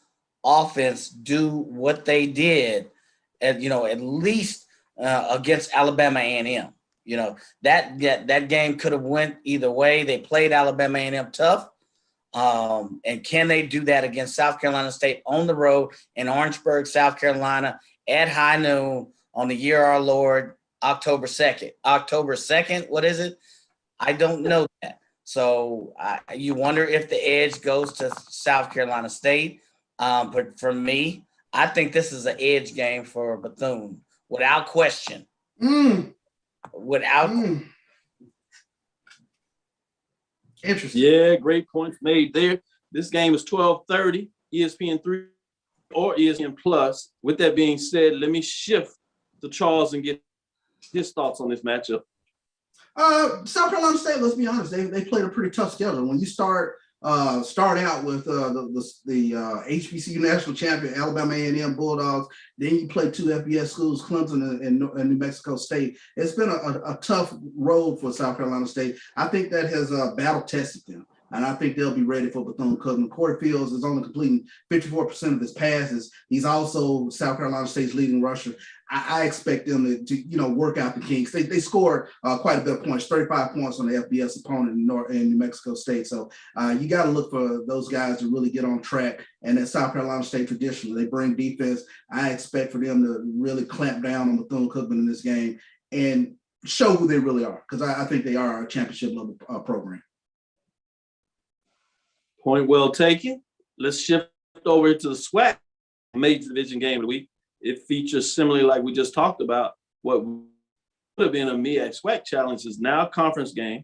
offense do what they did at least against Alabama A&M? That game could have went either way. They played Alabama A&M tough. And can they do that against South Carolina State on the road in Orangeburg, South Carolina at high noon on the year our Lord, October 2nd? October 2nd, what is it? I don't know that. So you wonder if the edge goes to South Carolina State. But for me, I think this is an edge game for Bethune, without question. Interesting. Yeah, great points made there. This game is 12:30, ESPN 3 or ESPN Plus. With that being said, let me shift to Charles and get his thoughts on this matchup. South Carolina State, let's be honest, they played a pretty tough schedule. When you start out with the HBCU national champion Alabama A&M Bulldogs, then you play 2 FBS schools, Clemson and New Mexico State. It's been a tough road for South Carolina State. I think that has battle tested them. and I think they'll be ready for Bethune-Cookman. Corey Fields is only completing 54% of his passes. He's also South Carolina State's leading rusher. I expect them to work out the kinks. They scored quite a bit of points, 35 points on the FBS opponent in New Mexico State. So you got to look for those guys to really get on track. And at South Carolina State, traditionally, they bring defense. I expect for them to really clamp down on Bethune-Cookman in this game and show who they really are, because I think they are a championship level program. Point well taken. Let's shift over to the SWAC major division game of the week. It features, similarly like we just talked about, what would have been a MEAC SWAC challenge is now a conference game.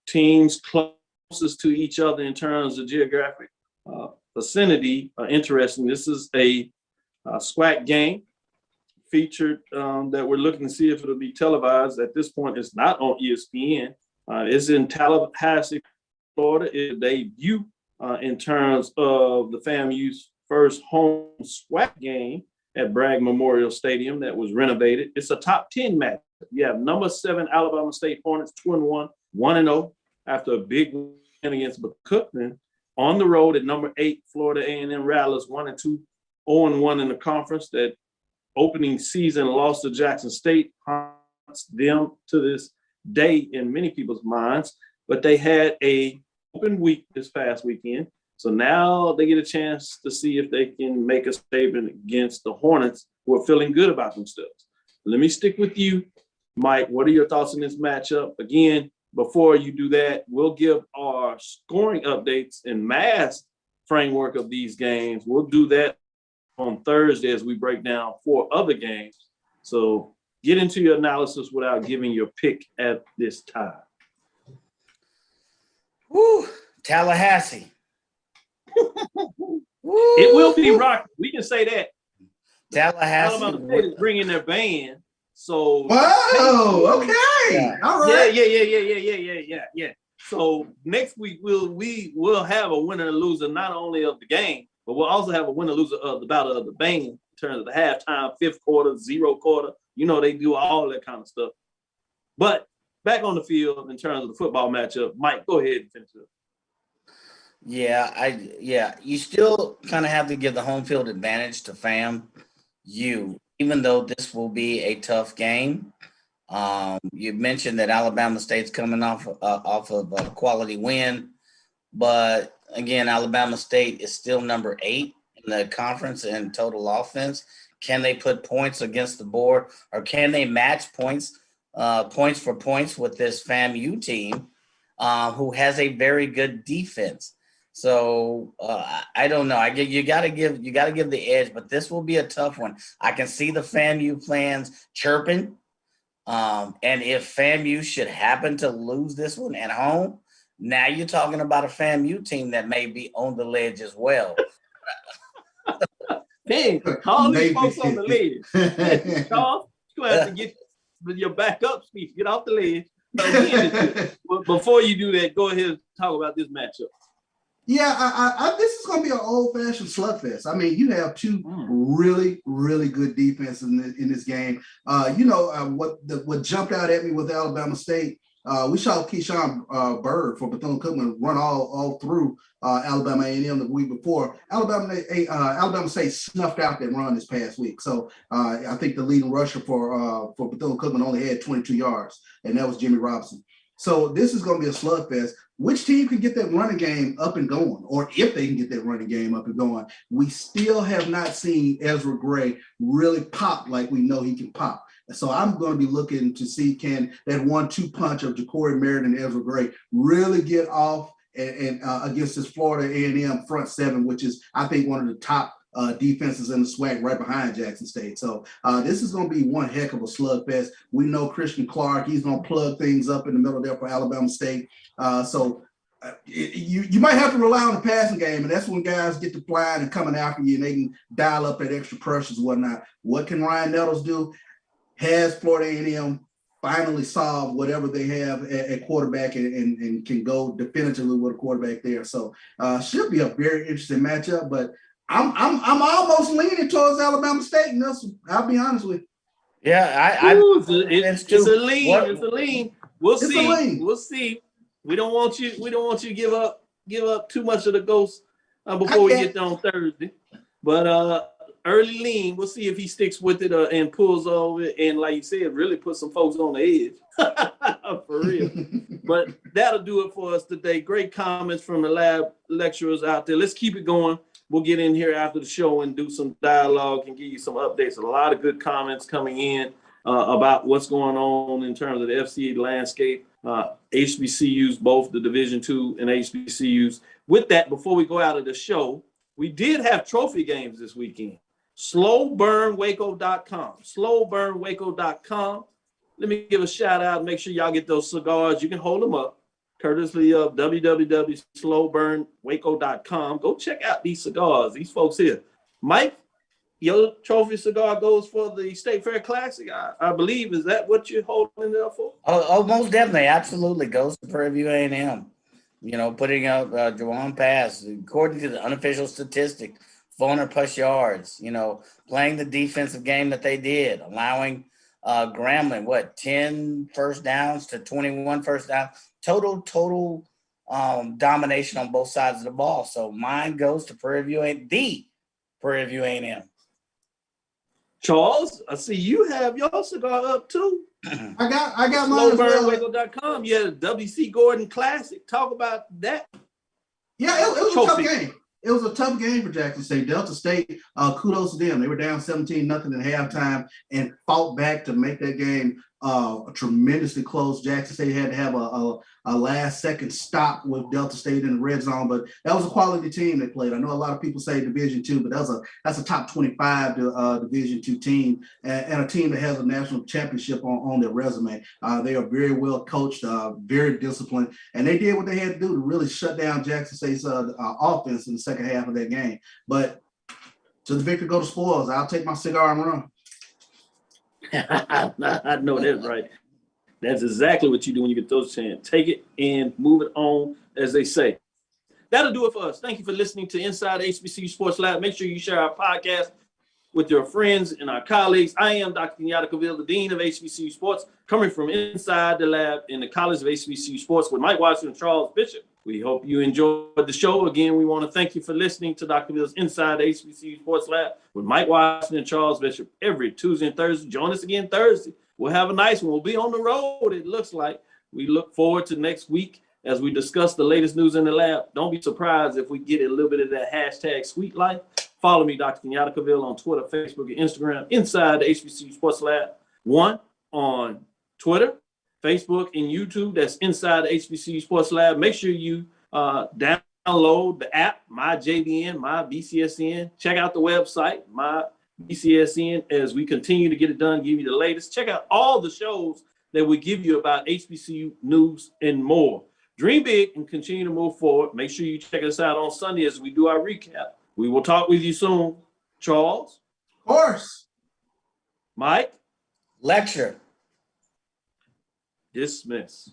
Teams closest to each other in terms of geographic vicinity are interesting. This is a SWAC game featured that we're looking to see if it'll be televised. At this point, it's not on ESPN. It's in Tallahassee, Florida. It debut in terms of the FAMU's first home SWAC game at Bragg Memorial Stadium that was renovated. It's a top 10 match. You have number 7 Alabama State Hornets 2-1, 1-0 after a big win against Cookman. On the road at number 8 Florida A&M Rattlers 1-2, 0-1 in the conference. That opening season loss to Jackson State haunts them to this day in many people's minds. But they had a open week this past weekend. So now they get a chance to see if they can make a statement against the Hornets, who are feeling good about themselves. Let me stick with you, Mike. What are your thoughts on this matchup? Again, before you do that, we'll give our scoring updates and mass framework of these games. We'll do that on Thursday as we break down 4 other games. So get into your analysis without giving your pick at this time. Woo, Tallahassee. It will be rocky. We can say that. Tallahassee. Alabama State is bringing their band. So. Whoa. Okay. All right. Yeah. So next week we will have a winner and loser not only of the game, but we'll also have a winner and loser of the battle of the band in terms of the halftime, 5th quarter, 0 quarter. They do all that kind of stuff. But back on the field in terms of the football matchup, Mike, go ahead and finish it. Yeah, you still kind of have to give the home field advantage to FAMU, even though this will be a tough game. You mentioned that Alabama State's coming off of a quality win, but again, Alabama State is still number 8 in the conference in total offense. Can they put points against the board, or can they match points for points with this FAMU team, who has a very good defense? So I don't know. You got to give the edge, but this will be a tough one. I can see the FAMU fans chirping, and if FAMU should happen to lose this one at home, now you're talking about a FAMU team that may be on the ledge as well. Dang, call these folks on the ledge. Charles, you're going to have to get your backup speech. Get off the ledge. But before you do that, go ahead and talk about this matchup. Yeah, this is going to be an old-fashioned slugfest. I mean, you have 2 really, really good defenses in this game. What jumped out at me with Alabama State, we saw Keyshawn Bird for Bethune-Cookman run all through Alabama A&M the week before. Alabama State snuffed out that run this past week. So I think the leading rusher for Bethune-Cookman only had 22 yards, and that was Jimmy Robinson. So this is going to be a slugfest. Which team can get that running game up and going, or if they can get that running game up and going? We still have not seen Ezra Gray really pop like we know he can pop. So I'm going to be looking to see, can that 1-2 punch of Ja'Cory Merritt and Ezra Gray really get off and against this Florida A&M front 7, which is, I think, one of the top defenses in the SWAC right behind Jackson State. So this is going to be one heck of a slugfest. We know Christian Clark, he's going to plug things up in the middle there for Alabama State. You might have to rely on the passing game, and that's when guys get to flying and coming after you, and they can dial up that extra pressures and whatnot. What can Ryan Nettles do? Has Florida A&M finally solved whatever they have at quarterback and can go definitively with a quarterback there? So should be a very interesting matchup, but I'm almost leaning towards Alabama State in this one. I'll be honest with you. Yeah, it's a lean. We'll see. We don't want you to give up too much of the ghost before we get there on Thursday. But early lean, we'll see if he sticks with it and pulls over it, and like you said, really put some folks on the edge. For real. But that'll do it for us today. Great comments from the lab lecturers out there. Let's keep it going. We'll get in here after the show and do some dialogue and give you some updates. A lot of good comments coming in about what's going on in terms of the FCA landscape. HBCUs, both the Division II and HBCUs. With that, before we go out of the show, we did have trophy games this weekend. Slowburnwaco.com. Slowburnwaco.com. Let me give a shout out and make sure y'all get those cigars. You can hold them up, courtesy of www.slowburnwaco.com. Go check out these cigars. These folks here. Mike, your trophy cigar goes for the State Fair Classic, I believe. Is that what you're holding it up for? Oh, most definitely. Absolutely. Goes to Prairie View A&M. You know, putting up Jawan Pass, according to the unofficial statistic, 400 plus yards, you know, playing the defensive game that they did, allowing Grambling, 10 first downs to 21 first downs, total domination on both sides of the ball. So mine goes to Prairie View A&M. Charles, I see you have your cigar up too. I got mine as well. Slowburnwaco.com. Yeah, the W.C. Gordon Classic. Talk about that. Yeah, it was a tough game. It was a tough game for Jackson State. Delta State, kudos to them. They were down 17-0 at halftime and fought back to make that game tremendously close. Jackson State had to have a last-second stop with Delta State in the red zone, but that was a quality team they played. I know a lot of people say Division II, but that's a top 25 Division II team and a team that has a national championship on their resume. They are very well coached, very disciplined, and they did what they had to do to really shut down Jackson State's offense in the second half of that game. But to the victor go the spoils. I'll take my cigar and run. I know that's right. That's exactly what you do when you get those chance. Take it and move it on, as they say. That'll do it for us. Thank you for listening to Inside HBCU Sports Lab. Make sure you share our podcast with your friends and our colleagues. I am Dr. Kenyatta Cavill, the Dean of HBCU Sports, coming from inside the lab in the College of HBCU Sports with Mike Watson and Charles Bishop. We hope you enjoyed the show. Again, we want to thank you for listening to Dr. Cavill's Inside HBCU Sports Lab with Mike Watson and Charles Bishop every Tuesday and Thursday. Join us again Thursday. We'll have a nice one. We'll be on the road, it looks like. We look forward to next week as we discuss the latest news in the lab. Don't be surprised if we get a little bit of that hashtag Sweet Life. Follow me, Dr. Kenyatta Cavill, on Twitter, Facebook, and Instagram, Inside the HBCU Sports Lab 1 on Twitter, Facebook, and YouTube. That's Inside the HBCU Sports Lab. Make sure you download the app, My JBN, My BCSN. Check out the website, My BCSN, as we continue to get it done, give you the latest. Check out all the shows that we give you about HBCU news and more. Dream big and continue to move forward. Make sure you check us out on Sunday as we do our recap. We will talk with you soon. Charles? Of course. Mike? Lecture. Dismiss.